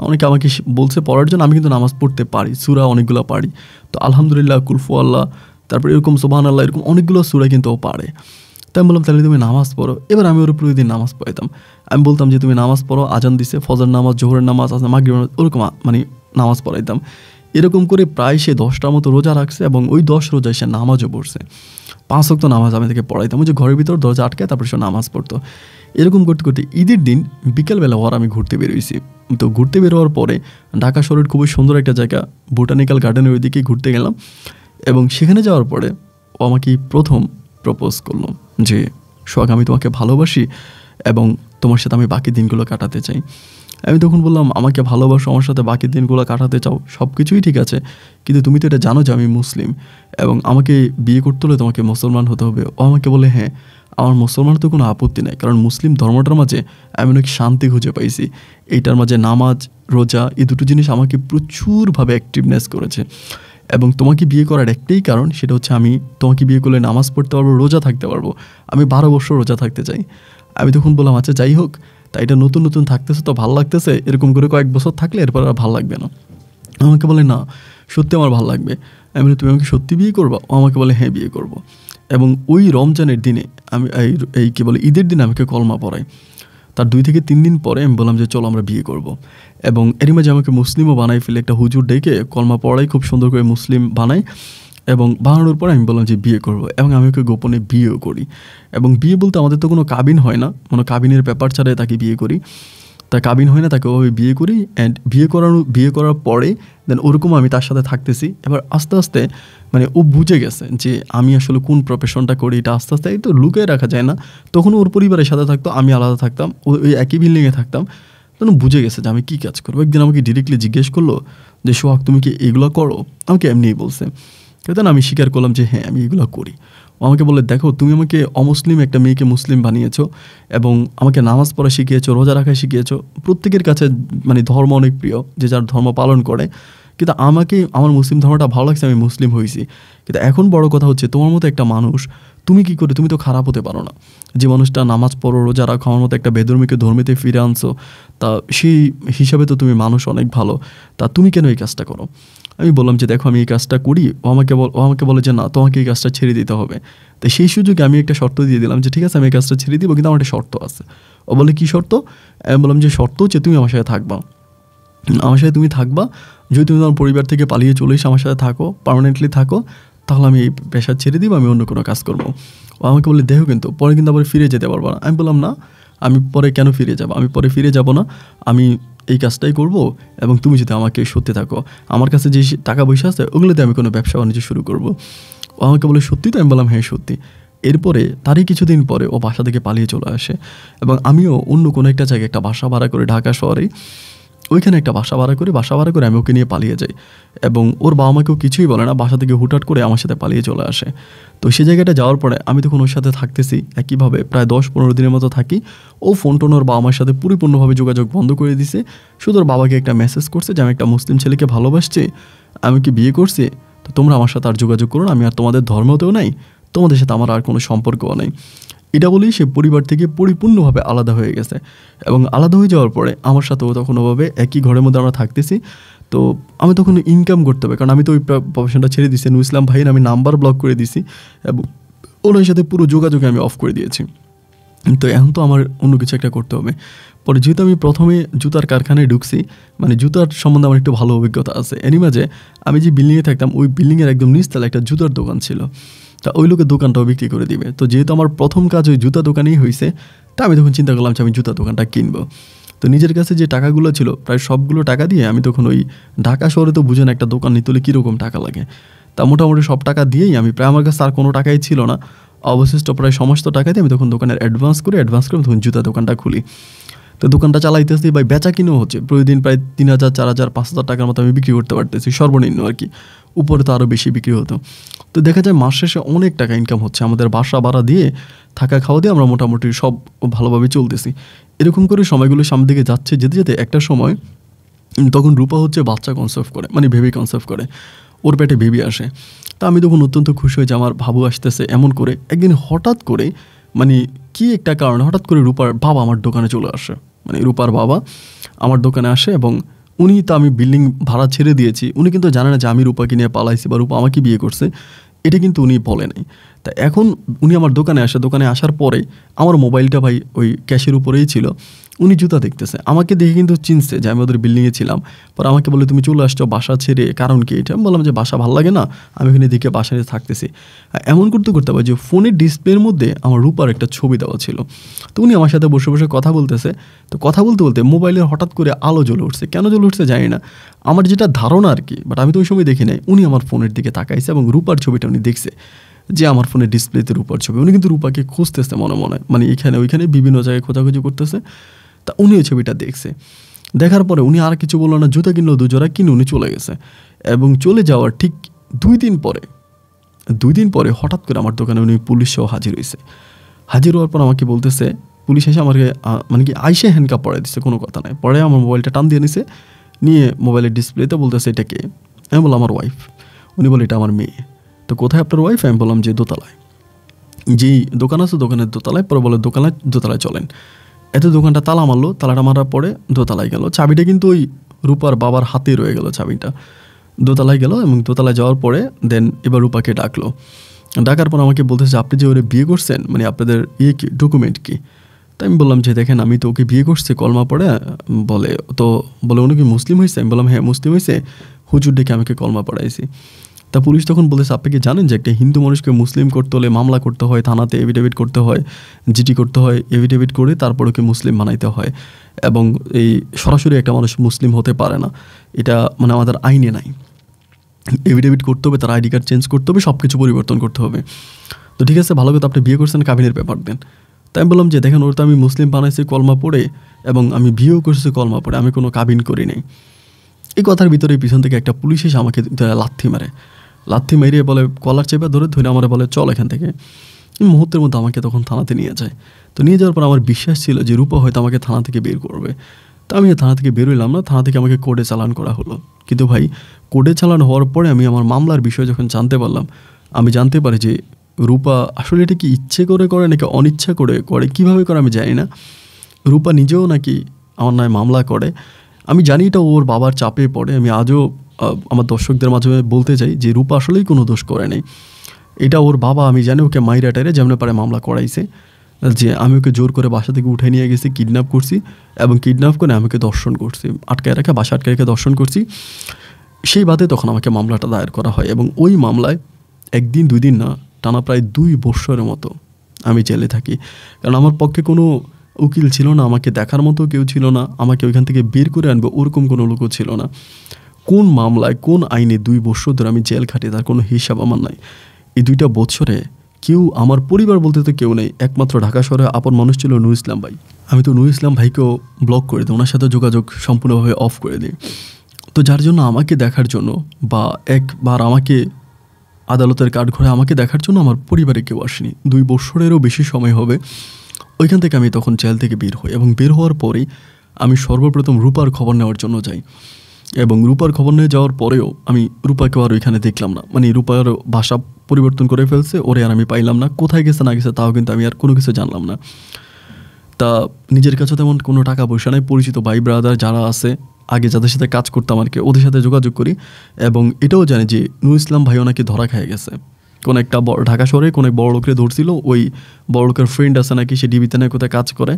অনেকে আমাকে বলছে পড়ার জন্য। আমি কিন্তু নামাজ পড়তে পারি, সূরা অনেকগুলো পারি। তো আলহামদুলিল্লাহ, কুলফু আল্লাহ, তারপরে এরকম সুবহানাল্লাহ, এরকম অনেকগুলো সূরা কিন্তু ও পারে। তাই আমি বললাম তাহলে তুমি নামাজ পড়ো। এবার আমি ওর প্রতিদিন নামাজ পড়াইতাম। আমি বলতাম যে তুমি নামাজ পড়ো, আজান দিছে, ফজর নামাজ, জোহরের নামাজ, মাগরিব নামাজ, ওরকম মানে নামাজ পড়াইতাম। এরকম করে প্রায় সে 10টার মতো রোজা রাখছে এবং ওই 10 রোজায় সে নামাজও পড়ছে। 5 ওয়াক্ত নামাজ আমি তাকে পড়াইতাম। ওই যে ঘরের ভিতর দরজা আটকায় তারপরে সে নামাজ পড়তো। এরকম করতে করতে ঈদের দিন বিকেলবেলা ওর আমি ঘুরতে বেরোইছি। তো ঘুরতে বেরোয়ার পরে ঢাকা শহরের খুবই সুন্দর একটা জায়গা বোটানিক্যাল গার্ডেনের ওই দিকেই ঘুরতে গেলাম এবং সেখানে যাওয়ার পরে ও আমাকে প্রথম প্রপোজ করলো যে সোহাগ আমি তোমাকে ভালোবাসি এবং তোমার সাথে আমি বাকি দিনগুলো কাটাতে চাই। আমি তখন বললাম আমাকে ভালোবাসো, আমার সাথে বাকি দিনগুলো কাটাতে চাও, সব কিছুই ঠিক আছে, কিন্তু তুমি তো এটা জানো যে আমি মুসলিম এবং আমাকে বিয়ে করতে হলে তোমাকে মুসলমান হতে হবে। ও আমাকে বলে হ্যাঁ আমার মুসলমান তো কোনো আপত্তি নেই, কারণ মুসলিম ধর্মটার মাঝে আমি অনেক শান্তি খুঁজে পাইছি। এইটার মাঝে নামাজ, রোজা, এই দুটো জিনিস আমাকে প্রচুরভাবে অ্যাক্টিভনেস করেছে এবং তোমাকে বিয়ে করার একটাই কারণ, সেটা হচ্ছে আমি তোমাকে বিয়ে করলে নামাজ পড়তে পারবো, রোজা থাকতে পারবো। আমি 12 বছর রোজা থাকতে চাই। আমি তখন বললাম আচ্ছা যাই হোক, তাই এটা নতুন নতুন থাকতেছে তো ভালো লাগতেছে, এরকম করে কয়েক বছর থাকলে এরপর আর ভালো লাগবে না। আমাকে বলে না সত্যি আমার ভালো লাগবে। আমি বলি তুমি আমাকে সত্যি বিয়ে করবা? ও আমাকে বলে হ্যাঁ বিয়ে করবো। এবং ওই রমজানের দিনে আমি এই কী বলে ঈদের দিনে আমাকে কলমা পড়াই। তার 2 থেকে 3 দিন পরে আমি বললাম যে চলো আমরা বিয়ে করব। এবং এরই মাঝে আমাকে মুসলিমও বানাই ফেলে, একটা হুজুর ডেকে কলমা পড়াই, খুব সুন্দর করে মুসলিম বানাই এবং বানানোর পরে আমি বললাম যে বিয়ে করব এবং আমি ওকে গোপনে বিয়েও করি। এবং বিয়ে বলতে আমাদের তো কোনো কাবিন হয় না, কোনো কাবিনের ব্যাপার ছাড়াই তাকে বিয়ে করি। তা কাবিন হয় না, তাকে ওই বিয়ে করি। অ্যান্ড বিয়ে করার পরে দেন ওরকম আমি তার সাথে থাকতেছি। এবার আস্তে আস্তে মানে ও বুঝে গেছে যে আমি আসলে কোন প্রফেশনটা করি। এটা আস্তে আস্তে এই তো লুকিয়ে রাখা যায় না। তখন ওর পরিবারের সাথে থাকতো, আমি আলাদা থাকতাম, ওই একই বিল্ডিংয়ে থাকতাম। তখন বুঝে গেছে যে আমি কী কাজ করবো। একদিন আমাকে ডিরেক্টলি জিজ্ঞেস করলো যে সোহাগ তুমি কি এগুলো করো? আমাকে এমনিই বলছে। তখন আমি স্বীকার করলাম যে হ্যাঁ আমি এগুলো করি। ও আমাকে বলে দেখো তুমি আমাকে অমুসলিম একটা মেয়েকে মুসলিম বানিয়েছো এবং আমাকে নামাজ পড়া শিখিয়েছো, রোজা রাখা শিখিয়েছো। প্রত্যেকের কাছে মানে ধর্ম অনেক প্রিয়, যে যার ধর্ম পালন করে, কিন্তু আমাকে আমার মুসলিম ধর্মটা ভালো লাগছে, আমি মুসলিম হয়েছি। কিন্তু এখন বড় কথা হচ্ছে তোমার মতো একটা মানুষ তুমি কি করে, তুমি তো খারাপ হতে পারো না। যে মানুষটা নামাজ পড়ো, রোজা রাখো, আমার মতো একটা বেধর্মীকে ধর্মীতে ফিরে আনছো, তা সেই হিসাবে তো তুমি মানুষ অনেক ভালো, তা তুমি কেন এই কাজটা করো? আমি বললাম যে দেখো আমি এই কাজটা করি। ও আমাকে বলে যে না তোমাকে এই কাজটা ছেড়ে দিতে হবে। তো সেই সুযোগে আমি একটা শর্ত দিয়ে দিলাম যে ঠিক আছে আমি এই কাজটা ছেড়ে দিব, কিন্তু আমার একটা শর্ত আছে। ও বলে কী শর্ত? আমি বললাম যে শর্ত হচ্ছে তুমি আমার সাথে থাকবা, আমার সাথে তুমি থাকবা। যদি তুমি তোমার পরিবার থেকে পালিয়ে চলে এসে আমার সাথে থাকো, পার্মানেন্টলি থাকো, তাহলে আমি এই পেশা ছেড়ে দিব, আমি অন্য কোনো কাজ করবো। ও আমাকে বলে দেখো কিন্তু পরে কিন্তু আবার ফিরে যেতে পারবো না। আমি বললাম না আমি পরে কেন ফিরে যাব, আমি পরে ফিরে যাব না, আমি এই কাজটাই করব এবং তুমি যদি আমাকে সত্যি থাকো, আমার কাছে যে টাকা পয়সা আছে ওগুলোতে আমি কোনো ব্যবসা বাণিজ্য শুরু করব। ও আমাকে বলে সত্যি? তো আমি বললাম হ্যাঁ সত্যি। এরপরে তারই কিছুদিন পরে ও বাসা থেকে পালিয়ে চলে আসে এবং আমিও অন্য কোনো একটা জায়গায় একটা বাসা ভাড়া করে ঢাকা শহরে ওইখানে একটা বাসা ভাড়া করে আমি ওকে নিয়ে পালিয়ে যাই এবং ওর বাবা মাকেও কিছুই বলে না, বাসা থেকে হুটহাট করে আমার সাথে পালিয়ে চলে আসে। তো সেই জায়গাটা যাওয়ার পরে আমি তখন ওর সাথে থাকতেছি একইভাবে প্রায় 10-15 দিনের মতো থাকি। ও ফোন টোন ওর বাবা মার সাথে পরিপূর্ণভাবে যোগাযোগ বন্ধ করে দিছে। শুধু ওর বাবাকে একটা মেসেজ করছে যে আমি একটা মুসলিম ছেলেকে ভালোবাসছি, আমি কি বিয়ে করছি, তো তোমরা আমার সাথে আর যোগাযোগ করো না, আমি আর তোমাদের ধর্মতেও নাই, তোমাদের সাথে আমার আর কোনো সম্পর্কও নেই। এটা বলেই সে পরিবার থেকে পরিপূর্ণভাবে আলাদা হয়ে গেছে এবং আলাদা হয়ে যাওয়ার পরে আমার সাথেও তখন ওভাবে একই ঘরের মধ্যে আমরা থাকতেছি। তো আমি তখন ইনকাম করতে হবে, কারণ আমি তো ওই প্রফেশনটা ছেড়ে দিয়েছি। ইসলাম ভাইয়ের আমি নাম্বার ব্লক করে দিয়েছি এবং ওনার সাথে পুরো যোগাযোগ আমি অফ করে দিয়েছি। তো এখন তো আমার অন্য কিছু একটা করতে হবে। পরে যেহেতু আমি প্রথমে জুতার কারখানায় ঢুকছি, মানে জুতার সম্বন্ধে আমার একটু ভালো অভিজ্ঞতা আছে। এরই মাঝে আমি যে বিল্ডিংয়ে থাকতাম ওই বিল্ডিংয়ের একদম নিচতলা একটা জুতার দোকান ছিল, তা ওই লোকের দোকানটাও বিক্রি করে দিবে। তো যেহেতু আমার প্রথম কাজ ওই জুতা দোকানেই হয়েছে, তা আমি তখন চিন্তা করলাম যে আমি জুতা দোকানটা কিনবো। তো নিজের কাছে যে টাকাগুলো ছিল প্রায় সবগুলো টাকা দিয়ে আমি তখন ওই ঢাকা শহরে তো বুঝেন একটা দোকান নিতে হলে কীরকম টাকা লাগে, তা মোটামুটি সব টাকা দিয়েই আমি প্রায়, আমার কাছে আর কোনো টাকাই ছিল না, অবশিষ্ট প্রায় সমস্ত টাকা দিয়ে আমি তখন দোকানের অ্যাডভান্স করে আমি তখন জুতা দোকানটা খুলি। তো দোকানটা চালাইতেছি ভাই, বেচা কিনেও হচ্ছে, প্রতিদিন প্রায় 3,000 4,000 5,000 টাকার মতো আমি বিক্রি করতে পারতেছি সর্বনিম্ন আর কি, উপরে তো আরও বেশি বিক্রি হতো। তো দেখা যায় মাস শেষে অনেক টাকা ইনকাম হচ্ছে, আমাদের বাসা ভাড়া দিয়ে থাকা খাওয়া দিয়ে আমরা মোটামুটি সব ভালোভাবে চলতেছি। এরকম করে সময়গুলো সামনের দিকে যাচ্ছে, যেতে যেতে একটা সময় তখন রূপা হচ্ছে বাচ্চা কনসেপ্ট করে, মানে বেবি কনসেপ্ট করে, ওর পেটে বেবি আসে। তা আমি তখন অত্যন্ত খুশি হয়ে যে আমার ভাবু আসতেছে। এমন করে একদিন হঠাৎ করে মানে কি একটা কারণে হঠাৎ করে রূপার বাবা আমার দোকানে চলে আসে, মানে রূপার বাবা আমার দোকানে আসে। এবং উনি তো, আমি বিল্ডিং ভাড়া ছেড়ে দিয়েছি, উনি কিন্তু জানে না যে আমি রূপাকে নিয়ে পালাইছি বা রূপা আমাকে বিয়ে করছে, এটা কিন্তু উনি বলে নাই। তা এখন উনি আমার দোকানে আসে, দোকানে আসার পরে আমার মোবাইলটা ভাই ওই ক্যাশের উপরেই ছিল, উনি জুতা দেখতেছে, আমাকে দেখে কিন্তু চিনছে যে আমি ওদের বিল্ডিংয়ে ছিলাম। পরে আমাকে বলে তুমি চলে আসছো বাসা ছেড়ে, কারণ কি এটা? আমি বললাম যে বাসা ভালো লাগে না, আমি ওখানে দিকে বাসায় থাকতেছি। এমন করতে করতে পারি যে ফোনের ডিসপ্লের মধ্যে আমার রূপার একটা ছবি দেওয়া ছিল। তো উনি আমার সাথে বসে বসে কথা বলতেছে। তো কথা বলতে বলতে মোবাইলের হঠাৎ করে আলো জ্বলে উঠছে, কেন জ্বলে উঠছে জানি না, আমার যেটা ধারণা আর কি, বাট আমি তো ওই সময় দেখি নাই। উনি আমার ফোনের দিকে তাকাইছে এবং রূপার ছবিটা উনি দেখছে, যে আমার ফোনের ডিসপ্লেতে রূপার ছবি। উনি কিন্তু রূপাকে খুঁজতেছে মনে মনে, মানে এখানে ওইখানে বিভিন্ন জায়গায় খোঁজাখুঁজি করতেছে। তা উনি ওই ছবিটা দেখছে, দেখার পরে উনি আর কিছু বললো না, জুতা কিনলো 2 জোড়া, কিনে উনি চলে গেছে। এবং চলে যাওয়ার ঠিক 2 দিন পরে হঠাৎ করে আমার দোকানে উনি পুলিশ সহ হাজির হয়েছে। হাজির হওয়ার পর আমাকে বলতেছে, পুলিশ এসে আমাকে মানে কি আইসে হ্যান্ডকাপ পড়াই দিচ্ছে, কোনো কথা নাই। পরে আমার মোবাইলটা টান দিয়ে নিছে, নিয়ে মোবাইলের ডিসপ্লেতে বলতেছে এটা কে? আমি বললাম আমার ওয়াইফ। উনি বলে এটা আমার মেয়ে। তো কোথায় আপনার ওয়াইফ? আমি বললাম যে দোতলায়। যেই দোকান আছে দোকানের দোতলায়। পরে বলে দোতলায় চলেন। এতে দোকানটা তালা মারলো, তালাটা মারার পরে দোতলায় গেল, চাবিটা কিন্তু ওই রূপার বাবার হাতে রয়ে গেল চাবিটা। দোতলায় গেল এবং দোতলায় যাওয়ার পরে দেন এবার রূপাকে ডাকলো। ডাকার পর আমাকে বলতেছে আপনি যে ওরে বিয়ে করছেন, মানে আপনাদের ইয়ে কি, ডকুমেন্ট কি? তাই আমি বললাম যে দেখেন আমি তো ওকে বিয়ে করছি কলমা পড়ে। বলে উনি কি মুসলিম হয়েছে? আমি বললাম হ্যাঁ মুসলিম হয়েছে, হুজুর ডেকে আমাকে কলমা পড়াইছি। তা পুলিশ তখন বলেছে আপনি কি জানেন যে একটা হিন্দু মানুষকে মুসলিম করতে হলে মামলা করতে হয়, থানাতে এভিডেভিট করতে হয়, জিডি করতে হয়, এভিডেভিট করে তারপর ওকে মুসলিম বানাইতে হয়। এবং এই সরাসরি একটা মানুষ মুসলিম হতে পারে না, এটা মানে আমাদের আইনে নাই। এভিডেভিট করতে হবে, তার আইডি কার্ড চেঞ্জ করতে হবে, সব কিছু পরিবর্তন করতে হবে। তো ঠিক আছে, ভালো কথা, আপনি বিয়ে করছেন, কাবিনের পেপার দেন। তাই আমি বললাম যে দেখেন ওর তো আমি মুসলিম বানাইছি কলমা পড়ে, এবং আমি বিয়েও করছি কলমা পড়ে, আমি কোনো কাবিন করি নাই। এই কথার ভিতরে পিছন থেকে একটা পুলিশ এসে আমাকে লাথি মেরে বলে কলার চেপে ধরে আমার বলে চল এখান থেকে। মুহূর্তের মধ্যে আমাকে তখন থানাতে নিয়ে যায়। তো নিয়ে যাওয়ার পর আমার বিশ্বাস ছিল যে রূপা হয়তো আমাকে থানা থেকে বের করবে। তা আমি থানা থেকে বেরোইলাম না, থানা থেকে আমাকে কোর্টে চালান করা হলো। কিন্তু ভাই কোর্টে চালান হওয়ার পরে আমি আমার মামলার বিষয়ে যখন জানতে পারলাম, আমি জানতে পারি যে রূপা আসলে এটা কি ইচ্ছে করে নাকি অনিচ্ছা করে কীভাবে করে আমি জানি না। রূপা নিজেও নাকি আমার নামে মামলা করে। আমি জানি এটা ওর বাবার চাপে পড়ে। আমি আজও আমার দর্শকদের মাধ্যমে বলতে চাই যে রূপা আসলেই কোনো দোষ করে নেই, এটা ওর বাবা, আমি জানি ওকে মাইরা টাইরে যেমন পারে মামলা করাইছে, যে আমি ওকে জোর করে বাসা থেকে উঠে নিয়ে গেছি, কিডন্যাপ করছি, এবং কিডন্যাপ করে আমাকে দর্শন করছি, বাসা আটকায় রেখে দর্শন করছি। সেই বাদে তখন আমাকে মামলাটা দায়ের করা হয়, এবং ওই মামলায় 1 দিন 2 দিন না, টানা প্রায় 2 বছরের মতো আমি জেলে থাকি। কারণ আমার পক্ষে কোনো উকিল ছিল না, আমাকে দেখার মতো কেউ ছিল না, আমাকে ওইখান থেকে বের করে আনবে ওরকম কোনো লোকও ছিল না। কোন মামলায় কোন আইনে 2 বছর ধরে আমি জেল খাটি তার কোনো হিসাব আমার নাই। এই 2টা বছরে কেউ, আমার পরিবার বলতে তো কেউ নেই, একমাত্র ঢাকা শহরে আপন মানুষ ছিল নূর ইসলাম ভাই। আমি তো নূর ইসলাম ভাইকেও ব্লক করে দিই, ওনার সাথে যোগাযোগ সম্পূর্ণভাবে অফ করে দিই। তো যার জন্য আমাকে দেখার জন্য বা একবার আমাকে আদালতের কাঠঘরে আমাকে দেখার জন্য আমার পরিবারে কেউ আসেনি। 2 বছরেরও বেশি সময় হবে। ওইখান থেকে আমি তখন জেল থেকে বের হই, এবং বের হওয়ার পরেই আমি সর্বপ্রথম রূপার খবর নেওয়ার জন্য যাই। এবং রূপার খবর নিয়ে যাওয়ার পরেও আমি রূপাকে আর ওইখানে দেখলাম না, মানে রূপার ভাষা পরিবর্তন করে ফেলছে, ওরে আর আমি পাইলাম না, কোথায় গেছে না গেছে তাও কিন্তু আমি আর কোনো কিছু জানলাম না। তা নিজের কাছে তেমন কোনো টাকা পয়সা নেই, পরিচিত ভাই ব্রাদার যারা আছে আগে যাদের সাথে কাজ করতাম আর কি, ওদের সাথে যোগাযোগ করি। এবং এটাও জানি যে নূর ইসলাম ভাইও নাকি ধরা খেয়ে গেছে, কোনো একটা ঢাকা শহরে কোনো এক বড় লোকরে ধরছিল, ওই বড় লোকের ফ্রেন্ড আছে নাকি, সে ডিবিতে নাকি কোথায় কাজ করে,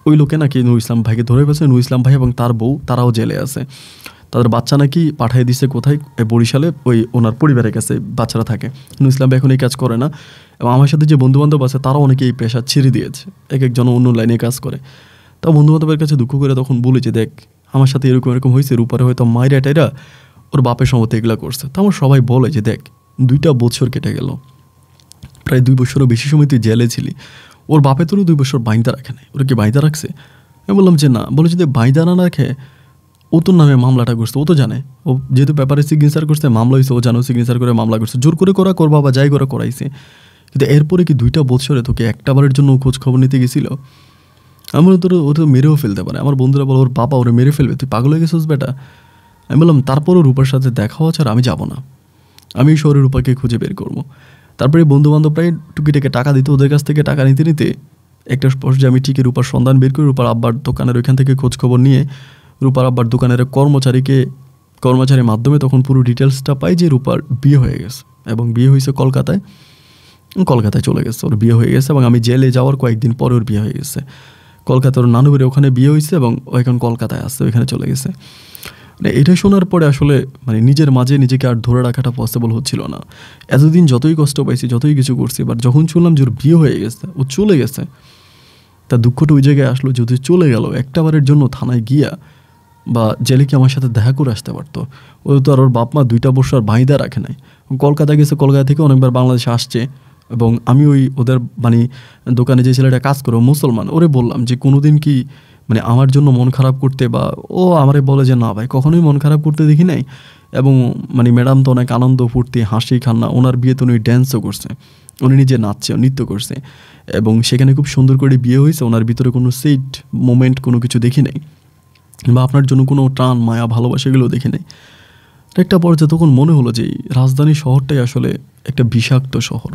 ওই লোকে নাকি নূর ইসলাম ভাইকে ধরে ফেলছে। নূর ইসলাম ভাই এবং তার বউ তারাও জেলে আছে, তাদের বাচ্চা নাকি পাঠিয়ে দিছে কোথায়, বরিশালে, ওই ওনার পরিবারের কাছে বাচ্চারা থাকে। নূর ইসলাম ভাই এখন এই কাজ করে না, এবং আমার সাথে যে বন্ধুবান্ধব আছে তারাও অনেকে এই পেশা ছেড়ে দিয়েছে, একজন অন্য লাইনে কাজ করে। তা বন্ধুবান্ধবের কাছে দুঃখ করে তখন বলি যে দেখ আমার সাথে এরকম হয়েছে, রূপারে হয়তো মাইরা টাইরা ওর বাপের সম্মতি এগুলা করছে। তো আমার সবাই বলে যে দেখ 2টা বছর কেটে গেল, প্রায় 2 বছরও বেশি সময় তুই জেলে ছিলি, ওর বাপে তোরও 2 বছর বাইন্দা রাখে নাই, ওরা কি বাইন্দা রাখছে? আমি বললাম যে না। বলে যদি বাইন্দা না রাখে ও তোর নামে মামলাটা করছে, ও তো জানে, ও যেহেতু পেপারে সিগনেচার করছে মামলা হয়েছে, ও জানো সিগনেচার করে মামলা করছে, জোর করে কর বাবা, যাই করা করাইছে। কিন্তু এরপরে কি 2টা বছরে তোকে একটা বারের জন্য খোঁজ খবর নিতে গেছিল? আমার ও তো মেরেও ফেলতে পারে। আমার বন্ধুরা বলো ওর বাবা ওরে মেরে ফেলবে, তুই পাগল হয়ে গেছিস বেটা। আমি বললাম তারপরও রূপার সাথে দেখা হওয়া ছাড়া আমি যাব না, আমি শহরে রূপাকে খুঁজে বের করবো। তারপরে বন্ধুবান্ধব প্রায় টুকিটাকে টাকা দিতে, ওদের কাছ থেকে টাকা নিতে নিতে একটা পর্যায়ে আমি ঠিকই রূপার সন্ধান বের করি। রূপার আব্বার দোকানের ওইখান থেকে খোঁজ খবর নিয়ে রূপার আব্বার দোকানের কর্মচারীর মাধ্যমে তখন পুরো ডিটেলসটা পাই যে রূপার বিয়ে হয়ে গেছে, এবং বিয়ে হয়েছে কলকাতায় চলে গেছে, ওর বিয়ে হয়ে গেছে। এবং আমি জেলে যাওয়ার কয়েকদিন পরে ওর বিয়ে হয়ে গেছে কলকাতার, ওর নানুবাড়ি ওখানে বিয়ে হয়েছে এবং ও এখন কলকাতায় আসছে, ওইখানে চলে গেছে। মানে এটা শোনার পরে আসলে মানে নিজের মাঝে নিজেকে আর ধরে রাখাটা পসিবল হচ্ছিল না। এতদিন যতই কষ্ট পাইছি, যতই কিছু করছি, বাট যখন শুনলাম যে ওর বিয়ে হয়ে গেছে, ও চলে গেছে, তার দুঃখটা ওই জায়গায় আসলো। যদি চলে গেল একটা বারের জন্য থানায় গিয়া বা জেলে কি আমার সাথে দেখা করে আসতে পারতো? ও তো আর ওর বাপ মা 2টা বছর বাইদা রাখে নাই, কলকাতা গেছে, কলকাতা থেকে অনেকবার বাংলাদেশে আসছে। এবং আমি ওদের মানে দোকানে যে ছেলেটা কাজ করে মুসলমান, ওরে বললাম যে কোনোদিন কি মানে আমার জন্য মন খারাপ করতে, বা ও আমারে বলে যে না ভাই কখনোই মন খারাপ করতে দেখি নাই। এবং মানে ম্যাডাম তো অনেক আনন্দ ফুর্তি হাসি খান্না, ওনার বিয়েতে উনি ড্যান্সও করছে, উনি নিজে নাচছে, নৃত্য করছে, এবং সেখানে খুব সুন্দর করে বিয়ে হয়েছে। ওনার ভিতরে কোনো সেট মোমেন্ট কোনো কিছু দেখি নাই, বা আপনার জন্য কোনো টান মায়া ভালোবাসা এগুলো দেখি নাই। একটা পর্যায়ে তখন মনে হলো যে রাজধানী শহরটাই আসলে একটা বিষাক্ত শহর।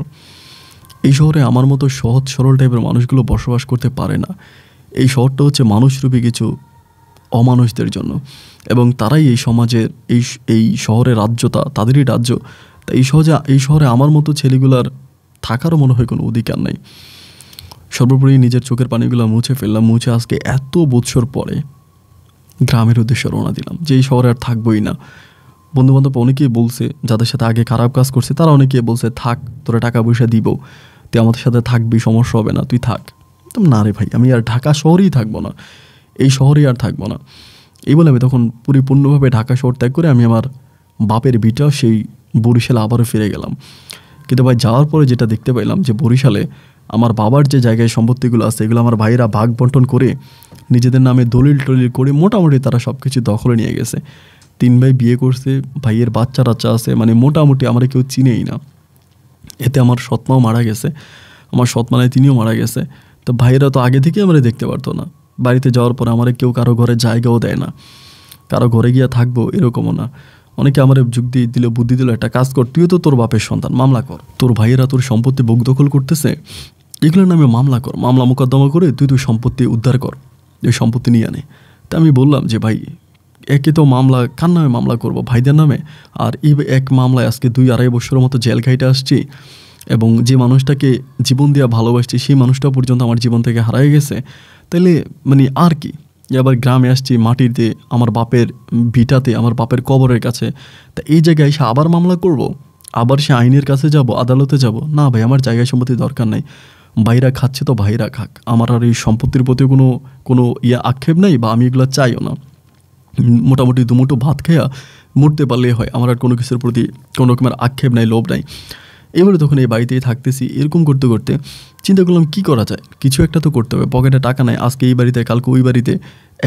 এই শহরে আমার মতো সহজ সরল টাইপের মানুষগুলো বসবাস করতে পারে না। এই শহরটা হচ্ছে মানুষরূপী কিছু অমানুষদের জন্য, এবং তারাই এই সমাজের এই শহরের রাজ্যটা তাদেরই রাজ্য। তা এই শহরে আমার মতো ছেলেগুলার থাকারও মনে হয় কোনো অধিকার নাই। সর্বোপরি নিজের চোখের পানিগুলো মুছে ফেললাম, মুছে আজকে এত বছর পরে গ্রামের উদ্দেশ্যে রওনা দিলাম যে এই শহরে আর থাকবোই না। বন্ধুবান্ধব অনেকেই বলছে, যাদের সাথে আগে খারাপ কাজ করছে তারা অনেকেই বলছে থাক, তোরা টাকা পয়সা দিব, তুই আমাদের সাথে থাকবি, সমস্যা হবে না, তুই থাক। না রে ভাই, আমি আর ঢাকা শহরেই থাকবো না, এই শহরেই আর থাকবো না। এই বলে আমি তখন পরিপূর্ণভাবে ঢাকা শহর ত্যাগ করে আমি আমার বাপের ভিটা সেই বরিশালে আবারও ফিরে গেলাম। কিন্তু ভাই যাওয়ার পরে যেটা দেখতে পেলাম যে বরিশালে আমার বাবার যে জায়গায় সম্পত্তিগুলো আছে এগুলো আমার ভাইরা ভাগ বন্টন করে নিজেদের নামে দলিল টলিল করে মোটামুটি তারা সব কিছু দখলে নিয়ে গেছে। 3 ভাই বিয়ে করছে, ভাইয়ের বাচ্চা টাচ্চা আছে, মানে মোটামুটি আমরা কেউ চিনেই না। এতে আমার সৎমাও মারা গেছে, আমার সৎমানায় তিনিও মারা গেছে। তো ভাইয়েরা তো আগে থেকেই আমরা দেখতে পারতো না, বাড়িতে যাওয়ার পর আমার কেউ কারো ঘরে জায়গাও দেয় না, কারো ঘরে গিয়ে থাকবো এরকমও না। অনেকে আমার যুক্তি দিল, বুদ্ধি দিল, একটা কাজ কর, তুইও তো তোর বাপের সন্তান, মামলা কর, তোর ভাইয়েরা তোর সম্পত্তি বুক দখল করতেছে, এগুলোর নামে মামলা কর, মামলা মোকদ্দমা করে তুই সম্পত্তি উদ্ধার কর, ওই সম্পত্তি নিয়ে আনে। তা আমি বললাম যে ভাই একে তো মামলা কার নামে মামলা করব, ভাইদের নামে? আর এই এক মামলায় আজকে 2-2.5 বছরের মতো জেল খাইতে আসছি, এবং যে মানুষটাকে জীবন দিয়ে ভালোবাসছি সেই মানুষটা পর্যন্ত আমার জীবন থেকে হারাই গেছে। তাহলে মানে আর কি, আবার গ্রামে আসছি মাটিতে, আমার বাপের ভিটাতে, আমার বাপের কবরের কাছে, তা এই জায়গায় এসে আবার মামলা করব, আবার সে আইনের কাছে যাব, আদালতে যাব? না ভাই, আমার জায়গায় সম্পত্তি দরকার নেই, ভাইরা খাচ্ছে তো ভাইরা খাক, আমার আর এই সম্পত্তির প্রতি কোনো আক্ষেপ নেই, বা আমি এগুলো চাইও না। মোটামুটি দুমুঠো ভাত খেয়া মরতে পারলেই হয়, আমার আর কোনো কিছুর প্রতি কোনো রকমের আক্ষেপ নাই, লোভ নাই। এবারে তখন এই বাড়িতেই থাকতেছি, এরকম করতে করতে চিন্তা করলাম কী করা যায়, কিছু একটা তো করতে হবে, পকেটে টাকা নাই, আজকে এই বাড়িতে কালকে ওই বাড়িতে,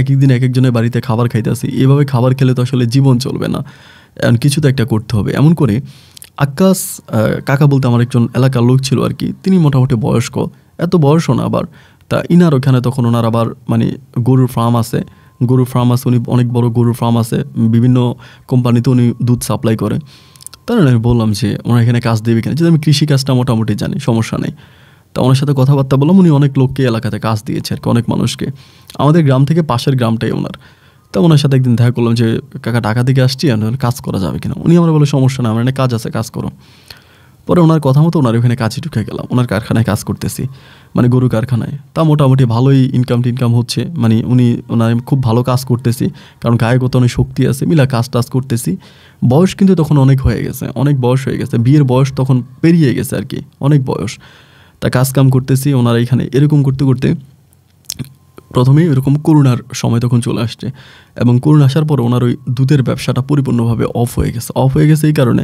এক একদিন এক একজনের বাড়িতে খাবার খাইতে আসি, এভাবে খাবার খেলে তো আসলে জীবন চলবে না, কিছু তো একটা করতে হবে। এমন করে আকাশ কাকা বলতে আমার একজন এলাকার লোক ছিল আর কি, তিনি মোটামুটি বয়স্ক, এত বয়সও না আবার, তা ইনার ওখানে তখন ওনার আবার মানে গরুর ফার্ম আছে, উনি অনেক বড় গরুর ফার্ম আছে, বিভিন্ন কোম্পানিতে উনি দুধ সাপ্লাই করে। তাহলে আমি বললাম যে ওনার এখানে কাজ দেবে কিনা, যদি আমি কৃষিকাজটা মোটামুটি জানি, সমস্যা নেই। তা ওনার সাথে কথাবার্তা বললাম, উনি অনেক লোককে এলাকাতে কাজ দিয়েছে আর কি, অনেক মানুষকে, আমাদের গ্রাম থেকে পাশের গ্রামটাই ওনার। তা ওনার সাথে একদিন দেখা করলাম যে কাকা টাকা থেকে আসছি, কাজ করা যাবে কিনা। উনি আমার বলে সমস্যা না, আমার এখানে কাজ আছে, কাজ করো। পরে ওনার কথা মতো ওনার ওখানে কাজে ঢুকে গেলাম, ওনার কারখানায় কাজ করতেছি, মানে গরু কারখানায়। তা মোটামুটি ভালোই ইনকাম হচ্ছে, মানে ওনার খুব ভালো কাজ করতেছি, কারণ গায়ে কত অনেক শক্তি আছে, মিলা কাজ করতেছি। বয়স কিন্তু তখন অনেক হয়ে গেছে, অনেক বয়স হয়ে গেছে, বিয়ের বয়স তখন পেরিয়ে গেছে আর কি, অনেক বয়স। তা কাজ কাম করতেছি ওনারা এখানে, এরকম করতে করতে প্রথমেই এরকম করোনার সময় তখন চলে আসছে, এবং করোনা আসার পর ওনার ওই দুধের ব্যবসাটা পরিপূর্ণভাবে অফ হয়ে গেছে এই কারণে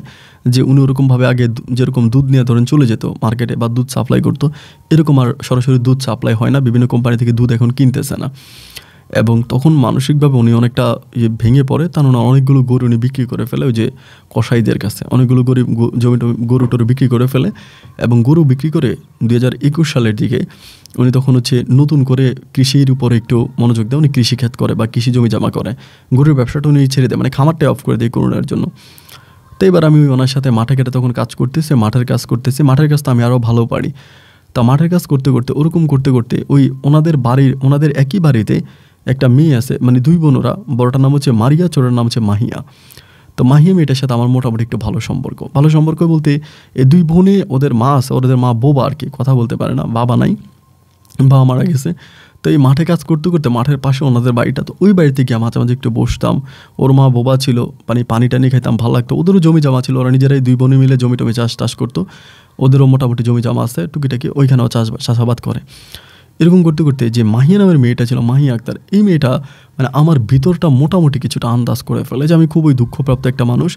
যে উনি ওরকমভাবে আগে যেরকম দুধ নিয়ে ধরেন চলে যেত মার্কেটে বা দুধ সাপ্লাই করতো, এরকম আর সরাসরি দুধ সাপ্লাই হয় না, বিভিন্ন কোম্পানি থেকে দুধ এখন কিনতেছে না। এবং তখন মানসিকভাবে উনি অনেকটা ভেঙে পড়ে, তার অনেকগুলো গরু উনি বিক্রি করে ফেলে ওই যে কসাইদের কাছে, অনেকগুলো গরিব জমি গরু টরু বিক্রি করে ফেলে। এবং গরু বিক্রি করে 2021 সালের দিকে উনি তখন নতুন করে কৃষির উপরে একটু মনোযোগ দেয়, উনি কৃষিক্ষেত করে বা কৃষি জমি জমা করে, গরুর ব্যবসাটা উনি ছেড়ে দেয়, মানে খামারটাই অফ করে দেয় করোনার জন্য। তো এবার আমি ওনার সাথে মাঠে কেটে তখন কাজ করতেছি, মাঠের কাজ তো আমি আরও ভালো পারি। তা মাঠের কাজ করতে করতে ওই ওনাদের একই বাড়িতে একটা মেয়ে আছে, মানে দুই বোন ওরা, বড়টার নাম হচ্ছে মারিয়া, ছোটোর নাম হচ্ছে মাহিয়া। তো মাহিয়া মেয়েটার সাথে আমার মোটামুটি একটু ভালো সম্পর্ক বলতে এই দুই বোনে ওদের মা আছে, ওদের মা বোবা আর কি, কথা বলতে পারে না, বাবা নাই, বাবা মারা গেছে। তো এই মাঠে কাজ করতে মাঠের পাশে ওনাদের বাড়িটা, তো ওই বাড়িতে গিয়ে মাঝে মাঝে একটু বসতাম। ওর মা বোবা ছিল, পানি টানি খাইতাম, ভালো লাগতো। ওদেরও জমি জমা ছিল, ওরা নিজেরাই দুই বোনে মিলে জমি টমি চাষ করতো, ওদেরও মোটামুটি জমি জমা আছে টুকিটাকি, ওইখানেও চাষাবাদ করে। এরকম করতে যে মাহিয়া নামের মেয়েটা ছিল, মাহিয়া আক্তার, এই মেয়েটা মানে আমার ভিতরটা মোটামুটি কিছুটা আন্দাজ করে ফেলে যে আমি খুবই দুঃখপ্রাপ্ত একটা মানুষ।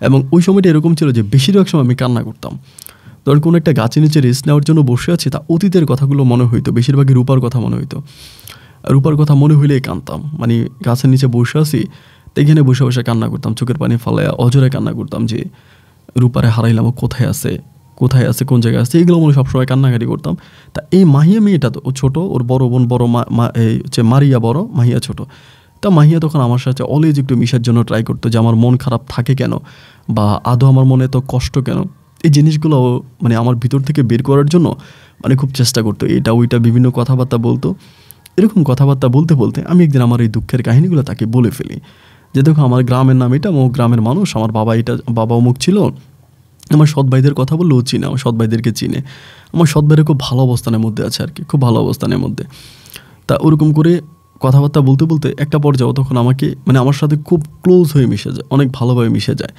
এবং ওই সময়টা এরকম ছিল যে বেশিরভাগ সময় আমি কান্না করতাম। ধরুন কোনো একটা গাছের নিচে রেস্ট নেওয়ার জন্য বসে আছি, তা অতীতের কথাগুলো মনে হইতো, বেশিরভাগই রূপার কথা মনে হইতো। রূপার কথা মনে হইলেই কাঁদতাম, মানে গাছের নিচে বসে আছি, তো এখানে বসে কান্না করতাম, চোখের পানি ফালাইয়া অজরে কান্না করতাম যে রূপারে হারাইলাম, কোথায় আছে, কোন জায়গায় আছে, এইগুলো মনে সবসময় কান্নাকাটি করতাম। তা এই মাহিয়া মেয়েটা তো ছোটো, ওর বড় বোন বড়, মারিয়া বড়, মাহিয়া ছোট। তা মাহিয়া তখন আমার সাথে অলওয়েজ একটু মিশার জন্য ট্রাই করতো, যে আমার মন খারাপ থাকে কেন, বা আদৌ আমার মনে তো কষ্ট কেন, এই জিনিসগুলো মানে আমার ভিতর থেকে বের করার জন্য মানে খুব চেষ্টা করতো, এটা ওইটা বিভিন্ন কথাবার্তা বলতো। এরকম কথাবার্তা বলতে আমি একদিন আমার এই দুঃখের কাহিনীগুলো তাকে বলে ফেলি, যে দেখো আমার গ্রামের নাম এটা, অমুক গ্রামের মানুষ, আমার বাবা অমুক ছিল, আমার সৎ ভাইদের কথা বললেও চিনে, আমার সৎ ভাইদেরকে চিনে, আমার সৎ ভাইরা খুব ভালো অবস্থানের মধ্যে আছে আর কি, খুব ভালো অবস্থানের মধ্যে। তা ওরকম করে কথাবার্তা বলতে একটা পর্যায়ে তখন আমাকে মানে আমার সাথে খুব ক্লোজ হয়ে মিশে যায়, অনেক ভালোভাবে মিশে যায়।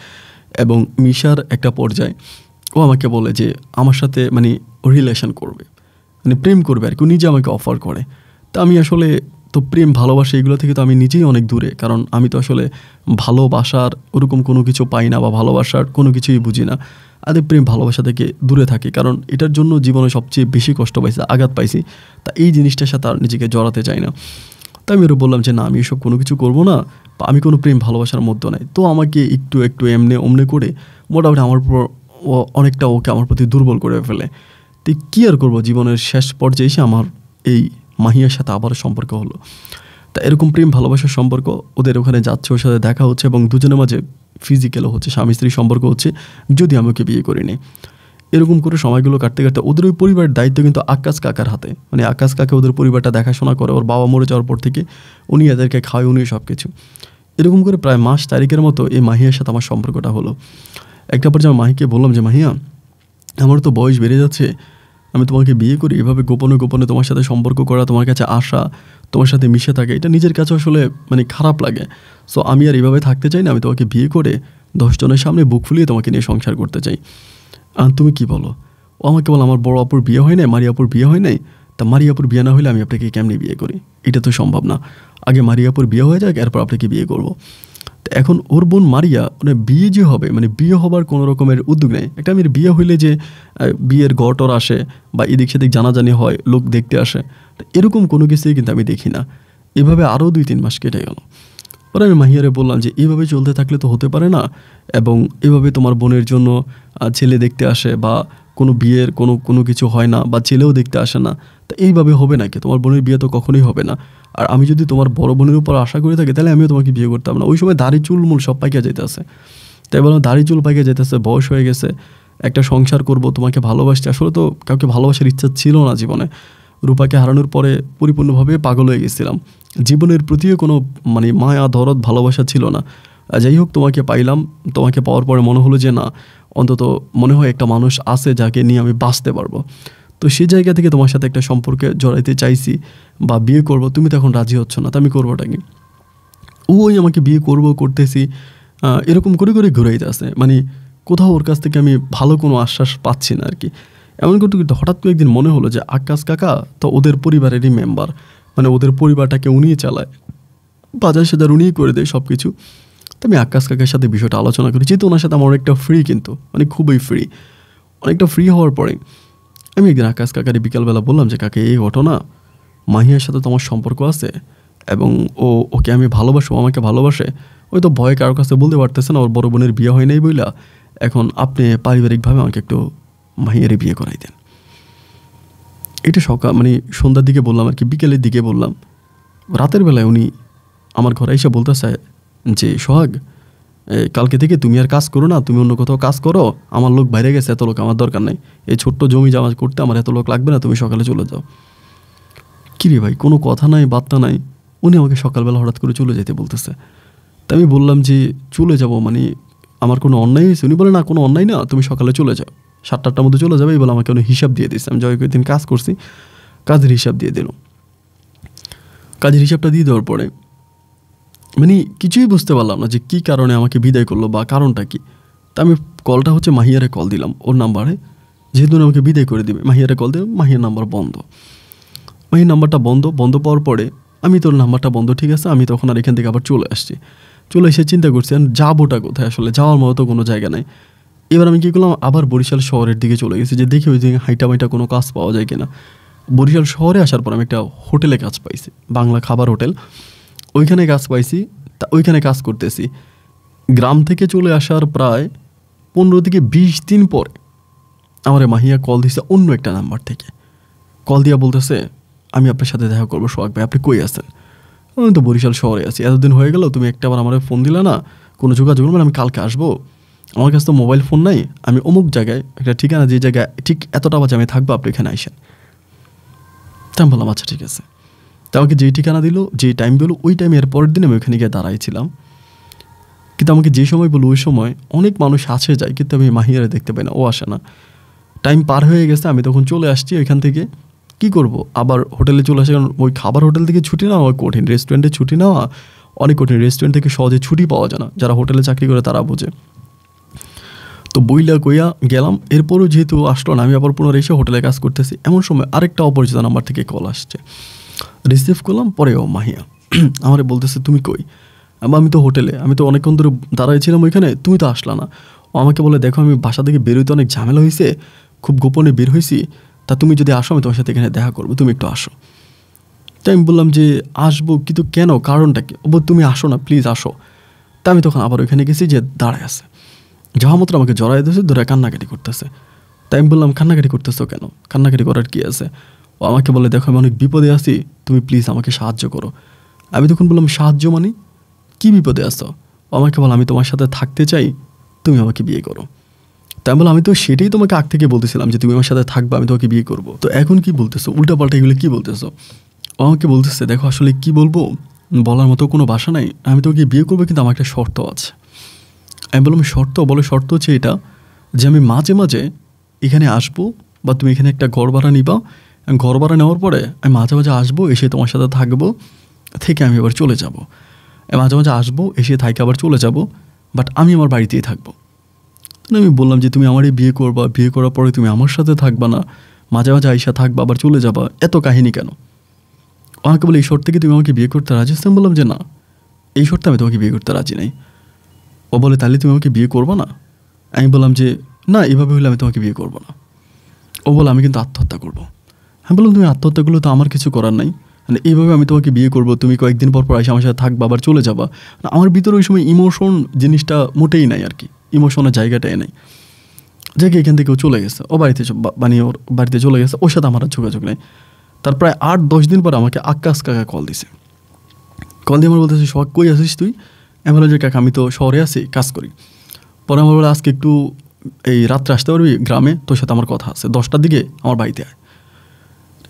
এবং মিশার একটা পর্যায়ে ও আমাকে বলে যে আমার সাথে মানে রিলেশন করবে, মানে প্রেম করবে আর কি, নিজে আমাকে অফার করে। তা আমি আসলে তো প্রেম ভালোবাসা এগুলো থেকে তো আমি নিজেই অনেক দূরে, কারণ আমি তো আসলে ভালোবাসার ওরকম কোনো কিছু পাই না, বা ভালোবাসার কোনো কিছুই বুঝি না। প্রেম ভালোবাসা থেকে দূরে থাকি, কারণ এটার জন্য জীবনে সবচেয়ে বেশি কষ্ট পাইছি, আঘাত পাইছি। তা এই জিনিসটার সাথে আর নিজেকে জড়াতে চাই না। তা আমি ওরা বললাম যে না, আমি এসব কোনো কিছু করবো না, বা আমি কোনো প্রেম ভালোবাসার মধ্যে নাই। তো আমাকে একটু অমনে করে মোটামুটি আমার উপর অনেকটা ওকে আমার প্রতি দুর্বল করে ফেলে। তো কী আর করবো, জীবনের শেষ পর্যায়ে এসে আমার এই মাহিয়ার সাথে আবার সম্পর্ক হলো। তা এরকম প্রেম ভালোবাসার সম্পর্ক, ওদের ওখানে যাচ্ছে, ওর সাথে দেখা হচ্ছে, এবং দুজনের মাঝে ফিজিক্যালও হচ্ছে, স্বামী স্ত্রী সম্পর্ক হচ্ছে, যদি আমি ওকে বিয়ে করিনি। এরকম করে সময়গুলো কাটতে ওদের ওই পরিবারের দায়িত্ব কিন্তু আকাশ কাকার হাতে, মানে আকাশ কাকা ওদের পরিবারটা দেখাশোনা করে। ওর বাবা মরে যাওয়ার পর থেকে উনি এদেরকে খাওয়ায়, উনি সব কিছু। এরকম করে প্রায় মাস তারিখের মতো এই মাহিয়ার সাথে আমার সম্পর্কটা হলো। একটা পর্যায়ে আমি মাহিকে বললাম যে মাহিয়া, আমার তো বয়স বেড়ে যাচ্ছে, আমি তোমাকে বিয়ে করি, এভাবে গোপনে তোমার সাথে সম্পর্ক করা, তোমার কাছে আসা, তোমার সাথে মিশে থাকে, এটা নিজের কাছে আসলে মানে খারাপ লাগে। সো আমি আর এভাবে থাকতে চাই না, আমি তোমাকে বিয়ে করে 10 জনের সামনে বুক ফুলিয়ে তোমাকে নিয়ে সংসার করতে চাই। তুমি কি বলো? ও আমাকে বলো, আমার বড় আপুর বিয়ে হয় নাই, মারিয়াপুর বিয়ে হয় নাই, তা মারিয়াপুর বিয়ে না হলে আমি আপনাকে কেমনি বিয়ে করি? এটা তো সম্ভব না, আগে মারিয়াপুর বিয়ে হয়ে যাক, এরপর আপনাকে বিয়ে করবো। তো এখন ওর বোন মারিয়া মানে বিয়ে যে হবে, মানে বিয়ে হবার কোনো রকমের উদ্যোগ নেই। একটা মেয়ের বিয়ে হইলে যে বিয়ের গটর আসে, বা এদিক সেদিক জানাজানি হয়, লোক দেখতে আসে, এরকম কোনো কিছুই কিন্তু আমি দেখি না। এভাবে আরও 2-3 মাস কেটে গেল। পরে আমি মাহিয়ারে বললাম যে এইভাবে চলতে থাকলে তো হতে পারে না, এবং এভাবে তোমার বোনের জন্য ছেলে দেখতে আসে, বা কোনো বিয়ের কোনো কিছু হয় না, বা ছেলেও দেখতে আসে না, তা এইভাবে হবে নাকি? তোমার বোনের বিয়ে তো কখনোই হবে না। আর আমি যদি তোমার বড় বোনের উপর আশা করে থাকি, তাহলে আমিও তোমাকে বিয়ে করতাম না। ওই সময় দাড়ি চুলমুল সব পাইকে যেতেছে, তাই বললাম দাড়ি চুল পাইকে যেতেছে, বয়স হয়ে গেছে, একটা সংসার করব, তোমাকে ভালোবাসতে। আসলে তো কাউকে ভালোবাসার ইচ্ছা ছিল না জীবনে। রূপাকে হারানোর পরে পরিপূর্ণভাবে পাগল হয়ে গেছিলাম, জীবনের প্রতিও কোনো মানে মায়া দরদ ভালোবাসা ছিল না। যাই হোক, তোমাকে পাইলাম, তোমাকে পাওয়ার পরে মনে হলো যে না, অন্তত মনে হয় একটা মানুষ আছে যাকে নিয়ে আমি বাঁচতে পারবো। তো সেই জায়গা থেকে তোমার সাথে একটা সম্পর্কে জড়াইতে চাইছি, বা বিয়ে করব, তুমি তো এখন রাজি হচ্ছ না, তো আমি করবোটা কি? ওই আমাকে বিয়ে করতেছি, এরকম করে ঘুরাইতে আসে, মানে কোথাও ওর কাছ থেকে আমি ভালো কোনো আশ্বাস পাচ্ছি না আর কি। এমন করতে হঠাৎ করে একদিন মনে হলো যে আকাশ কাকা তো ওদের পরিবারেরই মেম্বার, মানে ওদের পরিবারটাকে উনিই চালায়, বাজার সাজার উনিই করে দেয় সব কিছু। তো আমি আকাশ কাকার সাথে বিষয়টা আলোচনা করি, যেহেতু ওনার সাথে আমার অনেকটা ফ্রি, কিন্তু মানে খুবই ফ্রি। অনেকটা ফ্রি হওয়ার পরে আমি একদিন আকাশ কাকারে বিকালবেলা বললাম যে কাকে এই ঘটনা, মাহিয়ার সাথে তো আমার সম্পর্ক আছে এবং ওকে আমি ভালোবাসো, আমাকে ভালোবাসে, ওই তো ভয় কারোর কাছে বলতে পারতেছে না, ওর বড় বোনের বিয়ে হয় নাই বইলা, এখন আপনি পারিবারিকভাবে আমাকে একটু মাহিয়ারে বিয়ে করাই দেন। এটা সকাল মানে সন্ধ্যার দিকে বললাম আর কি, বিকেলের দিকে বললাম। রাতের বেলায় উনি আমার ঘরে এসে বলতেছে যে সোহাগ, কালকে থেকে তুমি আর কাজ করো না, তুমি অন্য কোথাও কাজ করো, আমার লোক বাইরে গেছে, এত লোক আমার দরকার নেই, এই ছোট্ট জমি জামা করতে আমার এত লোক লাগবে না, তুমি সকালে চলে যাও। কিরে ভাই, কোনো কথা নাই বার্তা নাই, উনি আমাকে সকালবেলা হঠাৎ করে চলে যেতে বলতেছে। তা আমি বললাম যে চলে যাব মানে আমার কোনো অন্যায় হয়েছে? উনি বলে না, কোনো অন্যায় না, তুমি সকালে চলে যাও, 7-8টার মধ্যে চলে যাবে। এই বলে আমাকে উনি হিসাব দিয়ে দিচ্ছে, আমি জয় কয়েকদিন কাজ করছি, কাজের হিসাব দিয়ে দিল। কাজের হিসাবটা দিয়ে দেওয়ার পরে মানে কিছুই বুঝতে পারলাম না যে কী কারণে আমাকে বিদায় করলো বা কারণটা কী। তা আমি কলটা হচ্ছে মাহিয়ারে কল দিলাম ওর নাম্বারে, যেহেতু আমাকে বিদায় করে দিবে। মাহিয়ারে কল দিলাম, মাহিয়ার নাম্বার বন্ধ। মাহিয়ার নাম্বারটা বন্ধ পাওয়ার পরে আমি তোর নাম্বারটা বন্ধ, ঠিক আছে, আমি তখন আর এখান থেকে আবার চলে আসছি। চলে এসে চিন্তা করছি যাবোটা কোথায়, আসলে যাওয়ার মতো কোনো জায়গা নাই। এবার আমি কী করলাম, আবার বরিশাল শহরের দিকে চলে গেছি যে দেখি ওই দিকে হাইটা কোনো কাজ পাওয়া যায় কিনা। বরিশাল শহরে আসার পর আমি একটা হোটেলে কাজ পাইছি, বাংলা খাবার হোটেল, ওইখানে কাজ পাইছি। তা ওইখানে কাজ করতেছি। গ্রাম থেকে চলে আসার প্রায় 15 থেকে 20 দিন পরে আমার মাহিয়া কল দিছে অন্য একটা নাম্বার থেকে। কল দিয়া বলতেছে আমি আপনার সাথে দেখা করবো সোহাগ ভাই, আপনি কই আছেন? আমি তো বরিশাল শহরে আছি, এতদিন হয়ে গেল, তুমি একটা আবার আমার ফোন দিলে না, কোনো যোগাযোগ মানে আমি কালকে আসবো, আমার কাছে তো মোবাইল ফোন নাই, আমি অমুক জায়গায় একটা ঠিকানা, যে জায়গায় ঠিক এতটা বাজে আমি থাকবো, আপনি এখানে আইসেন। তা আমি বললাম আচ্ছা ঠিক আছে। তা আমাকে যেই ঠিকানা দিল, যেই টাইম বললো, ওই টাইমে এর পরের দিন আমি ওইখানে গিয়ে দাঁড়াইছিলাম। কিন্তু আমাকে যে সময় বললো ওই সময় অনেক মানুষ আসে যায়, কিন্তু আমি মাহিয়ারে দেখতে পাই না, ও আসে না। টাইম পার হয়ে গেছে, আমি তখন চলে আসছি ওইখান থেকে। কি করব, আবার হোটেলে চলে আসে, কারণ ওই খাবার হোটেল থেকে ছুটি নেওয়া কঠিন, রেস্টুরেন্টে ছুটি নেওয়া অনেক কঠিন, রেস্টুরেন্ট থেকে সহজে ছুটি পাওয়া যায় না, যারা হোটেলে চাকরি করে তারা বোঝে। তো বইলা কইয়া গেলাম, এরপরও যেহেতু আসলো না, আমি আবার পুনরায় এসে হোটেলে কাজ করতেছি, এমন সময় আরেকটা অপরিচিত নাম্বার থেকে কল আসছে। রিসিভ করলাম, পরেও মাহিয়া আমারে বলতেছে তুমি কই? আমি তো হোটেলে, আমি তো অনেকক্ষণ ধরে দাঁড়াইছিলাম ওইখানে, তুমি তো আসলা না। ও আমাকে বলে দেখো আমি বাসা থেকে বেরোইতে অনেক ঝামেলা হয়েছে, খুব গোপনে বের হয়েছি, তা তুমি যদি আসো আমি তোমার সাথে এখানে দেখা করবো, তুমি একটু আসো। তাই আমি বললাম যে আসবো, কিন্তু কেন, কারণটা কি? ও তুমি আসো না, প্লিজ আসো। তা আমি তখন আবার ওইখানে গেছি, যে দাঁড়ায় আছে, যাওয়া মাত্র আমাকে জড়াই দিয়েছে, ধরে কান্নাকাটি করতেছে। তাই আমি বললাম কান্নাকাটি করতেছো কেন, কান্নাকাটি করার কি আছে? ও আমাকে বলে দেখো আমি অনেক বিপদে আছি, তুমি প্লিজ আমাকে সাহায্য করো। আমি তখন বললাম সাহায্য মানে কী বিপদে আছো? ও আমাকে বলো আমি তোমার সাথে থাকতে চাই, তুমি আমাকে বিয়ে করো। তাই বলে আমি তো সেটাই তোমাকে আগ থেকে বলতেছিলাম যে তুমি আমার সাথে থাকবে, আমি তোমাকে বিয়ে করবো, তো এখন কি বলতেছো উল্টাপাল্টা, এগুলো কি বলতেছো? ও আমাকে বলতেছে দেখো আসলে কি বলবো, বলার মতো কোনো ভাষা নাই, আমি তোমাকে বিয়ে করবো, কিন্তু আমার একটা শর্ত আছে। আমি বললাম শর্ত বলো? শর্ত হচ্ছে এটা যে আমি মাঝে মাঝে এখানে আসবো, বা তুমি এখানে একটা ঘর ভাড়া নিবা, ঘর ভাড়া নেওয়ার পরে আমি মাঝে মাঝে আসবো, এসে তোমার সাথে থাকবো, থেকে আমি আবার চলে যাব। মাঝে মাঝে আসবো, এসে থাইকে আবার চলে যাব, বাট আমি আমার বাড়িতেই থাকবো। আমি বললাম যে তুমি আমারই বিয়ে করবা, বিয়ে করার পরে তুমি আমার সাথে থাকবা না, মাঝে মাঝে আইসা থাকবা আবার চলে যাবা, এত কাহিনী কেন? আমাকে বলে এই শর্তে কি তুমি আমাকে বিয়ে করতে রাজি? আমি বললাম যে না, এই শর্তে আমি তোমাকে বিয়ে করতে রাজি নাই। ও বলে তাহলে তুমি আমাকে বিয়ে করবো না? আমি বললাম যে না, এভাবে হলে আমি তোমাকে বিয়ে করবো না। ও বলে আমি কিন্তু আত্মহত্যা করবো। আমি বললাম তুমি আত্মহত্যা করলে তো আমার কিছু করার নাই, মানে এইভাবে আমি তোমাকে বিয়ে করবো, তুমি কয়েকদিন পর পর এসে আমার সাথে থাকবা আবার চলে যাবা, আমার ভিতরে ওই সময় ইমোশন জিনিসটা মোটেই নাই আর কি, ইমোশনের জায়গাটাই নেই। জায়গায় এখান থেকেও চলে গেছে, ও বাড়িতে বানিয়ে ওর বাড়িতে চলে গেছে, ওর সাথে আমার আর যোগাযোগ নেই। তার প্রায় 8-10 দিন পর আমাকে আকাশ কাকা কল দিছে। কল দিয়ে আমার বলতেছে সোহাগ কই আছিস তুই? আমি বললাম যে কাকা আমি তো শহরে আছি, কাজ করি। পরে আমার বলে আজকে একটু এই রাত্রে আসতে পারবি গ্রামে, তোর সাথে আমার কথা আছে, 10টার দিকে আমার বাড়িতে আয়।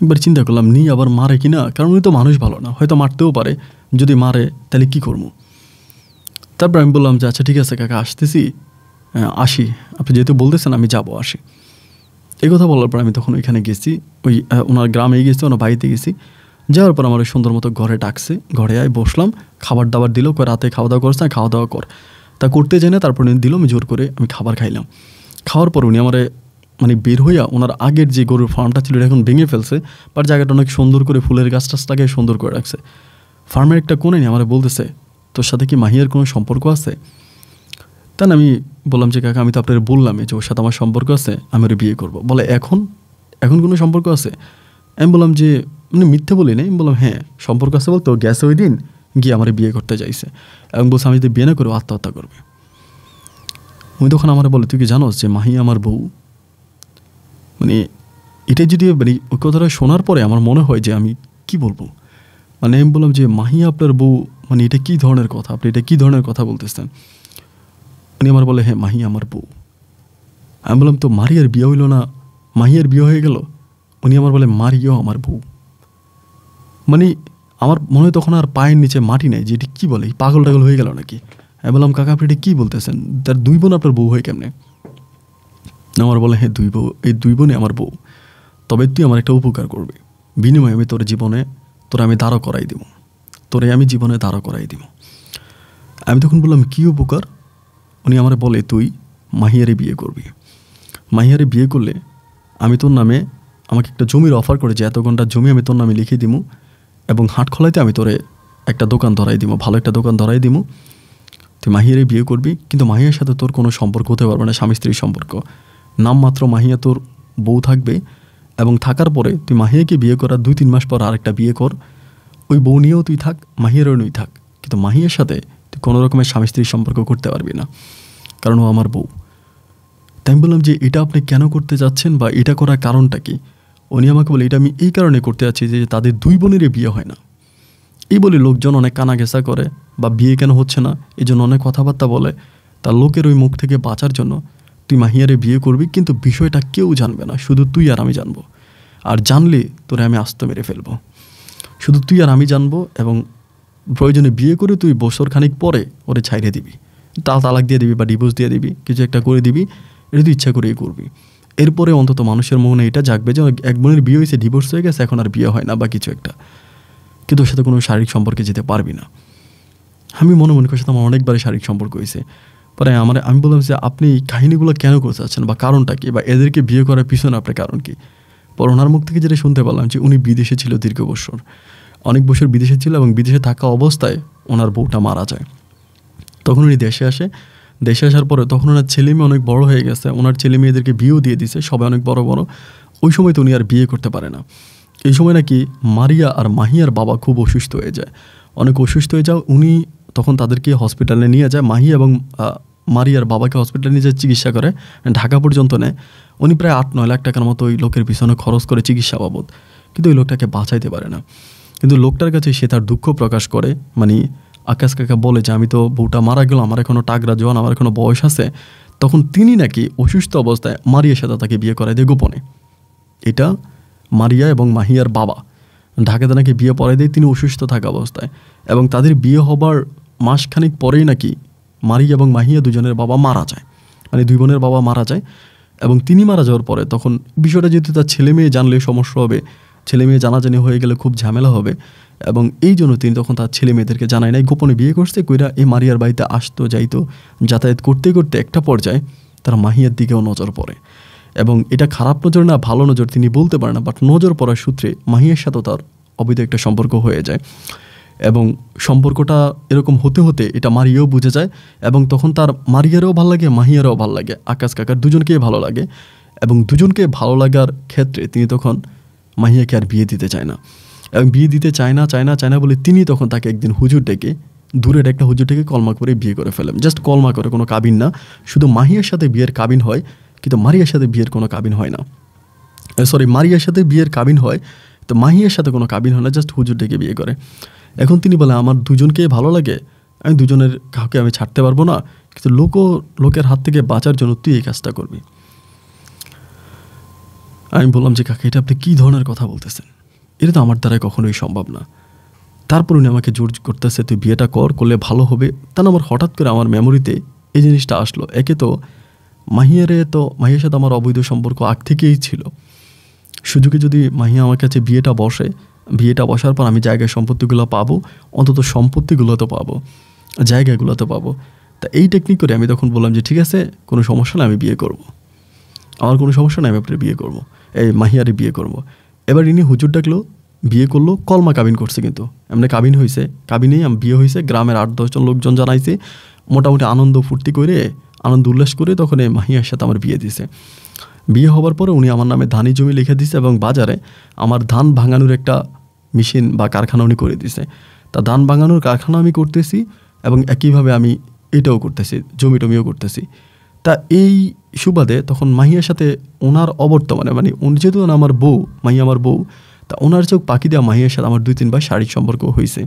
একবার চিন্তা করলাম নি আবার মারে কি না, কারণ উনি তো মানুষ ভালো না, হয়তো মারতেও পারে, যদি মারে তাহলে কী করবো। তারপর আমি বললাম যে আচ্ছা ঠিক আছে কাকা আসতেছি, আসি, আপনি যেহেতু বলতেছেন আমি যাবো, আসি। এই কথা বলার পর আমি তখন ওইখানে গেছি, ওই ওনার গ্রামে গেছি, ওনার বাড়িতে গেছি। যাওয়ার পর আমার ওই সুন্দর মতো ঘরে ডাকছে, ঘরে আয় বসলাম, খাবার দাবার দিল, রাতে খাওয়া দাওয়া করছে, খাওয়া দাওয়া কর, তা করতে যাই না, তারপর দিল, আমি জোর করে আমি খাবার খাইলাম। খাওয়ার পর উনি আমার মানে বের হইয়া ওনার আগের যে গরুর ফার্মটা ছিল এটা এখন ভেঙে ফেলছে, বাট জায়গাটা অনেক সুন্দর করে ফুলের গাছ টাছ লাগিয়ে সুন্দর করে রাখছে। ফার্মের একটা কোণে নিয়ে আমার বলতেছে, তোর সাথে কি মাহিয়ার কোনো সম্পর্ক আছে? তাই আমি বললাম যে কাকা আমি তো আপনার বললাম যে ওর সাথে আমার সম্পর্ক আছে, আমি ওর বিয়ে করবো। বলে এখন এখন কোনো সম্পর্ক আছে? আমি বললাম যে মানে মিথ্যে বলি নাই, আমি বললাম হ্যাঁ সম্পর্ক আছে বলতো গেছে ওই দিন গিয়ে আমার বিয়ে করতে চাইছে এবং বলছে আমি যদি বিয়ে না করবো আত্মহত্যা করবে। উনি তখন আমার বলে তুই কি জানোস যে মাহিয়া আমার বউ? মানে এটা যদি মানে ওই কথাটা শোনার পরে আমার মনে হয় যে আমি কি বলবো, মানে আমি বললাম যে মাহিয়া আপনার বউ, মানে এটা কী ধরনের কথা, আপনি এটা কী ধরনের কথা বলতেছেন? উনি আমার বলে হ্যাঁ মাহিয়া আমার বউ। আমি বললাম তো মারিয়ার বিয়ে হইল না, মাহিয়ার বিয়ে হয়ে গেল? উনি আমার বলে মারিয়াও আমার বউ। মানে আমার মনে হয় তখন আর পায়ের নিচে মাটি নেই যে এটি কী বলে, পাগল টাগল হয়ে গেল নাকি। আমি বললাম কাকা আপনি এটা কী বলতেছেন, তার দুই বোন আপনার বউ হয় কেমনে? আমার বলে হ্যাঁ দুই বউ, এই দুই বোনে আমার বউ, তবে তুই আমার একটা উপকার করবি, বিনিময়ে আমি তোর জীবনে তোরে আমি দাঁড় করাই দিব, তোরে আমি জীবনে দাঁড় করাই দিব। আমি তখন বললাম কী উপকার? উনি আমার বলে তুই মাহিয়ারে বিয়ে করবি, মাহিয়ারে বিয়ে করলে আমি তোর নামে, আমাকে একটা জমির অফার করে যে এত ঘন্টা জমি আমি তোর নামে লিখে দিব এবং হাটখোলাইতে আমি তোরে একটা দোকান ধরাই দিব, ভালো একটা দোকান ধরাই দিব, তুই মাহিয়ারে বিয়ে করবি, কিন্তু মাহিয়ার সাথে তোর কোনো সম্পর্ক হতে পারবে না, স্বামী স্ত্রীর সম্পর্ক, নামমাত্র মাহিয়া তোর বউ থাকবে এবং থাকার পরে তুই মাহিয়াকে বিয়ে করার 2-3 মাস পর আরেকটা বিয়ে কর, ওই বউ নিয়েও তুই থাক, মাহিয়ারও নই থাক, কিন্তু মাহিয়ার সাথে তুই কোনো রকমের স্বামী স্ত্রীর সম্পর্ক করতে পারবি না, কারণ ও আমার বউ। তাই আমি বললাম যে এটা আপনি কেন করতে যাচ্ছেন বা এটা করার কারণটা কি? উনি আমাকে বলে এটা আমি এই কারণে করতে যাচ্ছি যে তাদের দুই বোনেরই বিয়ে হয় না, এই বলে লোকজন অনেক কানাঘেঁষা করে বা বিয়ে কেন হচ্ছে না এই জন্য অনেক কথাবার্তা বলে, তার লোকের ওই মুখ থেকে বাঁচার জন্য তুই মাহিয়ারে বিয়ে করবি, কিন্তু বিষয়টা কেউ জানবে না, শুধু তুই আর আমি জানবো, আর জানলে তোরে আমি আস্ত মেরে ফেলবো, শুধু তুই আর আমি জানবো, এবং প্রয়োজনে বিয়ে করে তুই বছর খানিক পরে ওরে ছাইড়ে দিবি, তালাক দিয়ে দিবি বা ডিভোর্স দিয়ে দিবি, কিছু একটা করে দিবি, এটা তুই ইচ্ছা করেই করবি। এরপরে অন্তত মানুষের মনে এটা জাগবে যে এক বোনের বিয়ে হয়েছে, ডিভোর্স হয়ে গেছে, এখন আর বিয়ে হয় না বা কিছু একটা, কিন্তু ওর সাথে কোনো শারীরিক সম্পর্কে যেতে পারবি না। আমি মনে করি সাথে আমার অনেকবারই শারীরিক সম্পর্ক হয়েছে। পরে আমি বললাম যে আপনি এই কাহিনিগুলো কেন করতে চাচ্ছেন বা কারণটা কি, বা এদেরকে বিয়ে করার পিছনে আপনার কারণ কি? পর ওনার মুখ থেকে যেটা শুনতে পারলাম যে উনি বিদেশে ছিল দীর্ঘ বছর, অনেক বছর বিদেশে ছিল এবং বিদেশে থাকা অবস্থায় ওনার বউটা মারা যায়। তখন উনি দেশে আসে, দেশে আসার পরে তখন ওনার ছেলে মেয়ে অনেক বড় হয়ে গেছে, ওনার ছেলে মেয়েদেরকে বিয়েও দিয়ে দিছে, সবাই অনেক বড় বড়। ওই সময় তো উনি আর বিয়ে করতে পারে না। এই সময় নাকি মারিয়া আর মাহিয়ার বাবা খুব অসুস্থ হয়ে যায়, অনেক অসুস্থ হয়ে যায়। উনি তখন তাদেরকে হসপিটালে নিয়ে যায়, মাহিয়া এবং মারিয়ার বাবাকে হসপিটালে নিয়ে যায়, চিকিৎসা করে, ঢাকা পর্যন্ত নেয়। উনি প্রায় 8-9 লাখ টাকার মতো ওই লোকের পিছনে খরচ করে চিকিৎসা বাবদ, কিন্তু ওই লোকটাকে বাঁচাইতে পারে না। কিন্তু লোকটার কাছে সে তার দুঃখ প্রকাশ করে, মানে আকাশ কাকা বলে যে আমি তো বউটা মারা গেল, আমার এখনও টাকরা জোয়ান, আমার এখনও বয়স আছে। তখন তিনি নাকি অসুস্থ অবস্থায় মারিয়ার সাথে তাকে বিয়ে করাই দেয় গোপনে। এটা মারিয়া এবং মাহিয়ার বাবা ঢাকাতে নাকি বিয়ে পড়াই দেয় তিনি অসুস্থ থাকা অবস্থায়, এবং তাদের বিয়ে হবার মাসখানিক পরেই নাকি মারিয়া এবং মাহিয়া দুজনের বাবা মারা যায়, মানে দুই বোনের বাবা মারা যায়। এবং তিনি মারা যাওয়ার পরে তখন বিষয়টা যেহেতু তার ছেলে মেয়ে জানলে সমস্যা হবে, ছেলে মেয়ে জানাজানি হয়ে গেলে খুব ঝামেলা হবে, এবং এই জন্য তিনি তখন তার ছেলে মেয়েদেরকে জানায় নাই, গোপনে বিয়ে করছে। কইরা এই মারিয়ার বাড়িতে আসতো যাইতো, যাতায়াত করতে করতে একটা পর্যায়ে তার মাহিয়ার দিকেও নজর পড়ে, এবং এটা খারাপ নজর না ভালো নজর তিনি বলতে পারেন না, বাট নজর পড়ার সূত্রে মাহিয়ার সাথেও তার অবৈধ একটা সম্পর্ক হয়ে যায়। এবং সম্পর্কটা এরকম হতে হতে এটা মারিয়াও বুঝে যায়, এবং তখন তার মারিয়ারও ভালো লাগে, মাহিয়ারও ভালো লাগে, আকাশ কাকার দুজনকেই ভালো লাগে। এবং দুজনকে ভালো লাগার ক্ষেত্রে তিনি তখন মাহিয়াকে আর বিয়ে দিতে চায় না, এবং বিয়ে দিতে চায় না বলে তিনি তখন তাকে একদিন হুজুর ডেকে, দূরের একটা হুজুর ডেকে কলমা করে বিয়ে করে ফেলেন। জাস্ট কলমা করে, কোনো কাবিন না, শুধু মাহিয়ার সাথে বিয়ের কাবিন হয়, কিন্তু মারিয়ার সাথে বিয়ের কোনো কাবিন হয় না। মারিয়ার সাথে বিয়ের কাবিন হয়, তো মাহিয়ার সাথে কোনো কাবিন হয় না, জাস্ট হুজুর ডেকে বিয়ে করে। এখন তিনি বলে আমার দুজনকে ভালো লাগে, আমি দুজনের কাউকে আমি ছাড়তে পারবো না, কিন্তু লোকের হাত থেকে বাঁচার জন্য তুই এই কাজটা করবি। আমি বললাম যে কাকা এটা আপনি কী ধরনের কথা বলতেছেন, এটা তো আমার দ্বারাই কখনোই সম্ভব না। তারপর উনি আমাকে জোর করতেছে তুই বিয়েটা করলে ভালো হবে। তাহলে আমার হঠাৎ করে আমার মেমোরিতে এই জিনিসটা আসলো, একে তো মাহিয়ার সাথে আমার অবৈধ সম্পর্ক আগ থেকেই ছিল, সুযোগে যদি মাহিয়া আমার কাছে বিয়েটা বসার পর আমি জায়গায় সম্পত্তিগুলো পাবো, অন্তত সম্পত্তিগুলো তো পাবো, জায়গাগুলো তো পাবো। তা এই টেকনিক করে আমি তখন বললাম যে ঠিক আছে কোনো সমস্যা না, আমি বিয়ে করব। আমার কোনো সমস্যা নাই, আমি আপনার বিয়ে করবো, এই মাহিয়ারে বিয়ে করবো। এবার ইনি হুজুর ডাকলো, বিয়ে করলো, কলমা কাবিন করছে, কিন্তু এমনি কাবিন হয়েছে, কাবিনেই বিয়ে হয়েছে, গ্রামের 8-10 জন লোকজন জানাইছে, মোটামুটি আনন্দ ফুর্তি করে, আনন্দ উল্লাস করে তখন এই মাহিয়ার সাথে আমার বিয়ে দিছে। বিয়ে হওয়ার পরে উনি আমার নামে ধানি জমি লিখে দিছে এবং বাজারে আমার ধান ভাঙানোর একটা মেশিন বা কারখানা উনি করে দিছে। তা ধান ভাঙানোর কারখানা আমি করতেছি এবং একইভাবে আমি এটাও করতেছি, জমি টমিও করতেছি। তা এই সুবাদে তখন মাহিয়ার সাথে ওনার অবর্তমানে, মানে উনি যেহেতু আমার বউ, মাহিয়া আমার বউ, তা ওনার চোখ পাখি দেওয়া মাহিয়ার সাথে আমার 2-3 বার শারীরিক সম্পর্ক হয়েছে।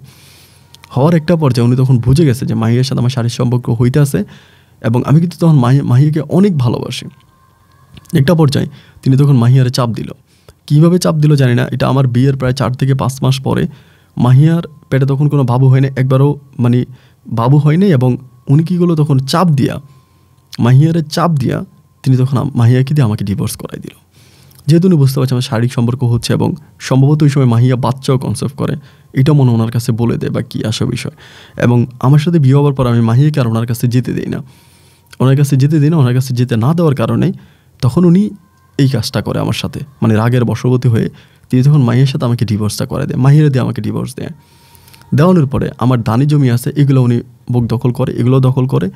হওয়ার একটা পর্যায়ে উনি তখন বুঝে গেছে যে মাহিয়ার সাথে আমার শারীরিক সম্পর্ক হইতে আছে এবং আমি কিন্তু তখন মাহিয়াকে অনেক ভালোবাসি। একটা পর্যায়ে তিনি তখন মাহিয়ারে চাপ দিল। কীভাবে চাপ দিল জানি না, এটা আমার বিয়ের প্রায় 4 থেকে 5 মাস পরে। মাহিয়ার পেটে তখন কোনো বাবু হয়নি, একবারও মানে বাবু হয়নি, এবং উনি কী করলো তখন চাপ দিয়া, মাহিয়ারে চাপ দিয়া তিনি তখন মাহিয়াকে দিয়ে আমাকে ডিভোর্স করাই দিল। যেহেতু উনি বুঝতে পারছে আমার শারীরিক সম্পর্ক হচ্ছে এবং সম্ভবত ওই সময় মাহিয়া বাচ্চাও কনসেপ্ট করে, এটা মনে ওনার কাছে বলে দেয় বা কী আসা বিষয়। এবং আমার সাথে বিয়ে হওয়ার পর আমি মাহিয়াকে আর ওনার কাছে যেতে দিই না, ওনার কাছে যেতে না দেওয়ার কারণে তখন উনি এই কাজটা করে আমার সাথে, মানে রাগের বশবর্তী হয়ে তিনি তখন মাহিয়ার সাথে আমাকে ডিভোর্সটা করে দেয়, মাহিয়ারে দিয়ে আমাকে ডিভোর্স দেয়। দেওয়ানোর পরে আমার দানি জমি আছে এগুলো উনি বুক দখল করে, এগুলো দখল করে,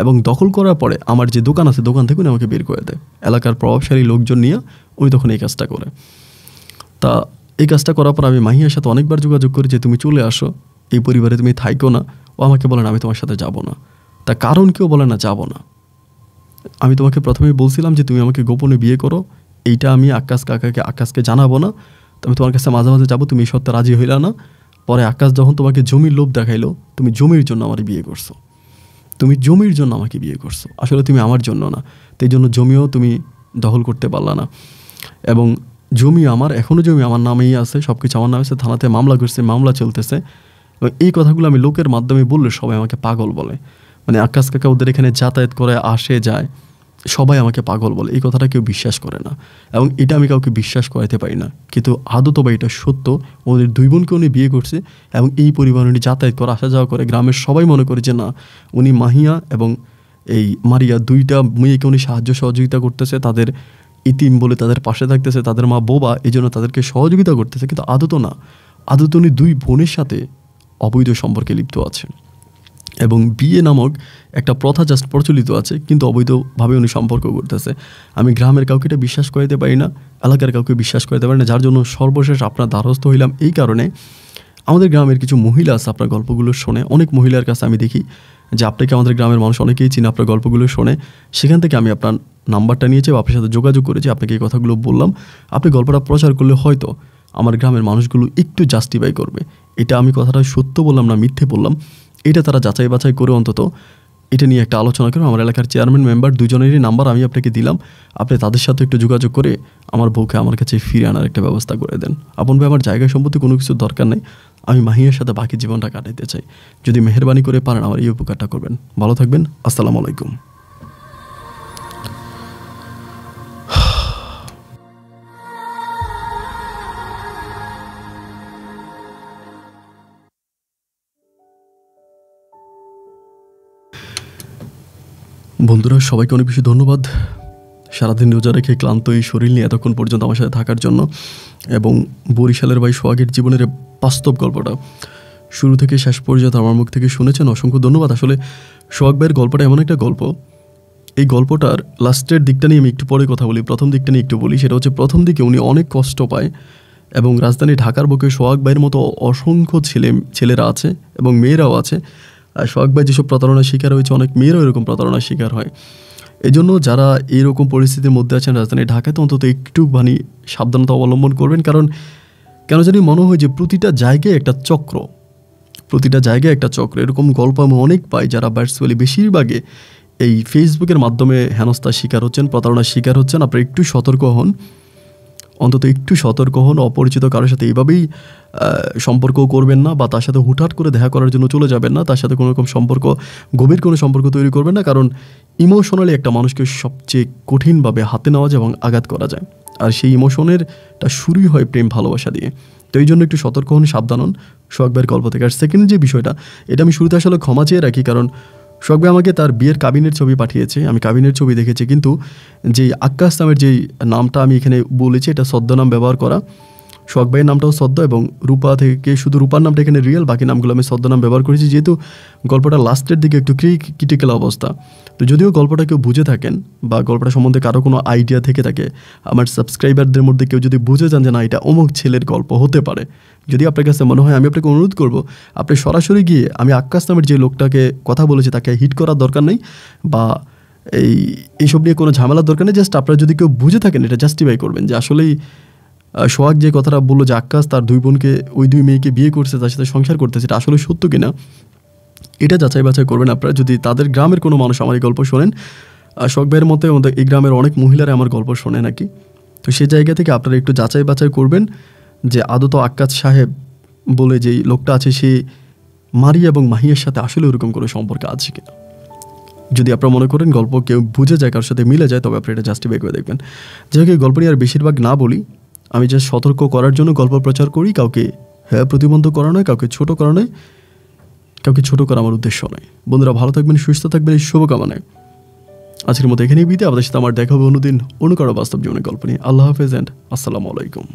এবং দখল করার পরে আমার যে দোকান আছে দোকান থেকে উনি আমাকে বের করে দেয়। এলাকার প্রভাবশালী লোকজন নিয়ে উনি তখন এই কাজটা করে। তা এই কাজটা করার পর আমি মাহিয়ার সাথে অনেকবার যোগাযোগ করি যে তুমি চলে আসো, এই পরিবারে তুমি থাইকো না। ও আমাকে বলে না আমি তোমার সাথে যাব না। তা কারণ কেউ বলে না যাব না। আমি তোমাকে প্রথমেই বলছিলাম যে তুমি আমাকে গোপনে বিয়ে করো, এইটা আমি আকাশকে জানাবো না, তো আমি তোমার কাছে মাঝে মাঝে যাবো, তুমি এই সত্যি রাজি হইলা না। পরে আকাশ যখন তোমাকে জমির লোভ দেখাইলো, তুমি জমির জন্য আমার বিয়ে করছো, তুমি জমির জন্য আমাকে বিয়ে করছো, আসলে তুমি আমার জন্য না। তো এই জন্য জমিও তুমি দখল করতে পারলা না, এবং জমি আমার এখনও জমি আমার নামেই আছে, সব কিছু আমার নামে আছে, থানাতে মামলা করছে, মামলা চলতেছে। এবং এই কথাগুলো আমি লোকের মাধ্যমে বললে সবাই আমাকে পাগল বলে, মানে আকাশ কাকা ওদের এখানে যাতায়াত করে আসে যায়, সবাই আমাকে পাগল বলে, এই কথাটা কেউ বিশ্বাস করে না এবং এটা আমি কাউকে বিশ্বাস করাতে পারি না। কিন্তু আদত বা এটা সত্য, ওদের 2 বোনকে উনি বিয়ে করছে এবং এই পরিবার উনি যাতায়াত করে আসা যাওয়া করে, গ্রামের সবাই মনে করে যে না উনি মাহিয়া এবং এই মারিয়া 2টা মেয়েকে উনি সাহায্য সহযোগিতা করতেছে, তাদের ইতিম বলে তাদের পাশে থাকতেছে, তাদের মা বোবা, এই জন্য তাদেরকে সহযোগিতা করতেছে। কিন্তু আদত না, আদত উনি 2 বোনের সাথে অবৈধ সম্পর্কে লিপ্ত আছে এবং বিয়ে নামক একটা প্রথা জাস্ট প্রচলিত আছে, কিন্তু অবৈধভাবে উনি সম্পর্ক করতেছে। আমি গ্রামের কাউকে এটা বিশ্বাস করাতে পারি না, এলাকার কাউকে বিশ্বাস করাতে পারি না, যার জন্য সর্বশেষ আপনার দ্বারস্থ হইলাম। এই কারণে আমাদের গ্রামের কিছু মহিলা আছে, আপনার গল্পগুলো শোনে, অনেক মহিলার কাছে আমি দেখি যে আপনাকে আমাদের গ্রামের মানুষ অনেকেই চিনে, আপনার গল্পগুলো শোনে, সেখান থেকে আমি আপনার নাম্বারটা নিয়েছি, আপনার সাথে যোগাযোগ করেছি, আপনাকে এই কথাগুলো বললাম। আপনি গল্পটা প্রচার করলে হয়তো আমার গ্রামের মানুষগুলো একটু জাস্টিফাই করবে, এটা আমি কথাটা সত্য বললাম না মিথ্যে বললাম, এটা তারা যাচাই বাছাই করে অন্তত এটা নিয়ে একটা আলোচনা করে। আমার এলাকার চেয়ারম্যান মেম্বার 2 জনেরই নাম্বার আমি আপনাকে দিলাম, আপনি তাদের সাথে একটু যোগাযোগ করে আমার বউকে আমার কাছে ফিরে আনার একটা ব্যবস্থা করে দেন। আপন ভাই আমার জায়গা সম্পত্তি কোনো কিছু দরকার নেই, আমি মাহিয়ার সাথে বাকি জীবনটা কাটাইতে চাই, যদি মেহেরবানি করে পারেন আমার এই উপকারটা করবেন। ভালো থাকবেন, আসসালামু আলাইকুম। বন্ধুরা সবাইকে অনেক বেশি ধন্যবাদ সারাদিন রোজা রেখে ক্লান্ত এই শরীর নিয়ে এতক্ষণ পর্যন্ত আমার সাথে থাকার জন্য, এবং বরিশালের ভাই সোহাগের জীবনের বাস্তব গল্পটা শুরু থেকে শেষ পর্যন্ত আমার মুখ থেকে শুনেছেন, অসংখ্য ধন্যবাদ। আসলে সোহাগ ভাইয়ের গল্পটা এমন একটা গল্প, এই গল্পটার লাস্টের দিকটা নিয়ে আমি একটু পরে কথা বলি, প্রথম দিকটা নিয়ে একটু বলি। সেটা হচ্ছে প্রথম দিকে উনি অনেক কষ্ট পায় এবং রাজধানী ঢাকার বুকে সোহাগ ভাইয়ের মতো অসংখ্য ছেলেরা আছে এবং মেয়েরাও আছে। আর সোহাগ ভাই যেসব প্রতারণার শিকার হয়েছে, অনেক মেয়েরাও এরকম প্রতারণার শিকার হয়। এই জন্য যারা এইরকম পরিস্থিতির মধ্যে আছেন রাজধানী ঢাকায়, তো অন্তত একটুখানি সাবধানতা অবলম্বন করবেন, কারণ কেন জানি মনে হয় যে প্রতিটা জায়গায় একটা চক্র, এরকম গল্প আমি অনেক পাই, যারা ভার্চুয়ালি বেশিরভাগে এই ফেসবুকের মাধ্যমে হেনস্থার শিকার হচ্ছেন, প্রতারণার শিকার হচ্ছেন। আপনারা একটু সতর্ক হন, অন্তত একটু সতর্ক হন। অপরিচিত কারোর সাথে এইভাবেই সম্পর্ক করবেন না, বা তার সাথে হুটহাট করে দেখা করার জন্য চলে যাবেন না, তার সাথে কোনো রকম গভীর কোনো সম্পর্ক তৈরি করবেন না, কারণ ইমোশনালি একটা মানুষকে সবচেয়ে কঠিনভাবে হাতে নেওয়া যায় এবং আঘাত করা যায়, আর সেই ইমোশনেরটা শুরুই হয় প্রেম ভালোবাসা দিয়ে। তো এই জন্য একটু সতর্ক হন, সাবধান হন সোহাগ ভাইয়ের গল্প থেকে। আর সেকেন্ড যে বিষয়টা, এটা আমি শুরুতে আসলে ক্ষমা চেয়ে রাখি, কারণ সোহাগ ভাই আমাকে তার বিয়ের কাবিনের ছবি পাঠিয়েছে, আমি কাবিনের ছবি দেখেছি, কিন্তু যেই আক্কাস নামের যেই নামটা আমি এখানে বলেছি এটা ছদ্মনাম ব্যবহার করা। সোহাগ ভাইয়ের নামটাও ছদ্ম, এবং রূপা থেকে শুধু রূপার নামটা এখানে রিয়েল, বাকি নামগুলো আমি ছদ্মনাম ব্যবহার করেছি, যেহেতু গল্পটা লাস্টের দিকে একটু ক্রিটিক্যাল অবস্থা। তো যদিও গল্পটা কেউ বুঝে থাকেন বা গল্পটা সম্বন্ধে কারো কোনো আইডিয়া থেকে থাকে, আমার সাবস্ক্রাইবারদের মধ্যে কেউ যদি বুঝে যান যে না এটা অমুক ছেলের গল্প হতে পারে, যদি আপনার কাছে মনে হয়, আমি আপনাকে অনুরোধ করব আপনি সরাসরি গিয়ে আমি আক্কাস নামের যে লোকটাকে কথা বলেছি তাকে হিট করার দরকার নেই, বা এইসব নিয়ে কোনো ঝামেলার দরকার নেই। জাস্ট আপনারা যদি কেউ বুঝে থাকেন এটা জাস্টিফাই করবেন যে আসলেই সোহাগ যে কথাটা বললো যে আক্কাস তার দুই বোনকে, ওই দুই মেয়েকে বিয়ে করছে, তার সাথে সংসার করতেছে, এটা আসলে সত্য কিনা এটা যাচাই বাছাই করবেন আপনারা। যদি তাদের গ্রামের কোনো মানুষ আমার এই গল্প শোনেন, সোহাগ ভাইয়ের মতে এই গ্রামের অনেক মহিলারা আমার গল্প শোনে নাকি, তো সেই জায়গা থেকে আপনারা একটু যাচাই বাছাই করবেন যে আদত আক্কাস সাহেব বলে যেই লোকটা আছে সে মারিয়া এবং মাহিয়ার সাথে আসলে ওরকম কোনো সম্পর্ক আছে কিনা। যদি আপনারা মনে করেন গল্প কেউ বুঝে যায়, কারোর সাথে মিলে যায়, তবে আপনি এটা জাস্টিফাই করে দেখবেন। যাই হোক, এই গল্প নিয়ে আর বেশিরভাগ না বলি, আমি জাস্ট সতর্ক করার জন্য গল্প প্রচার করি, কাউকে প্রতিবন্ধ করা নয়, কাউকে ছোট করা নয়, কাউকে ছোট করা আমার উদ্দেশ্য নয়। বন্ধুরা ভালো থাকবেন, সুস্থ থাকবেন, এই শুভকামনায় আজকের মতো এখানেই বিদায়। আমাদের সাথে আমার দেখা হবে অন্যদিন অন্য কারো বাস্তব জীবনের গল্প নিয়ে। আল্লাহ হাফেজ অ্যান্ড আসসালামু আলাইকুম।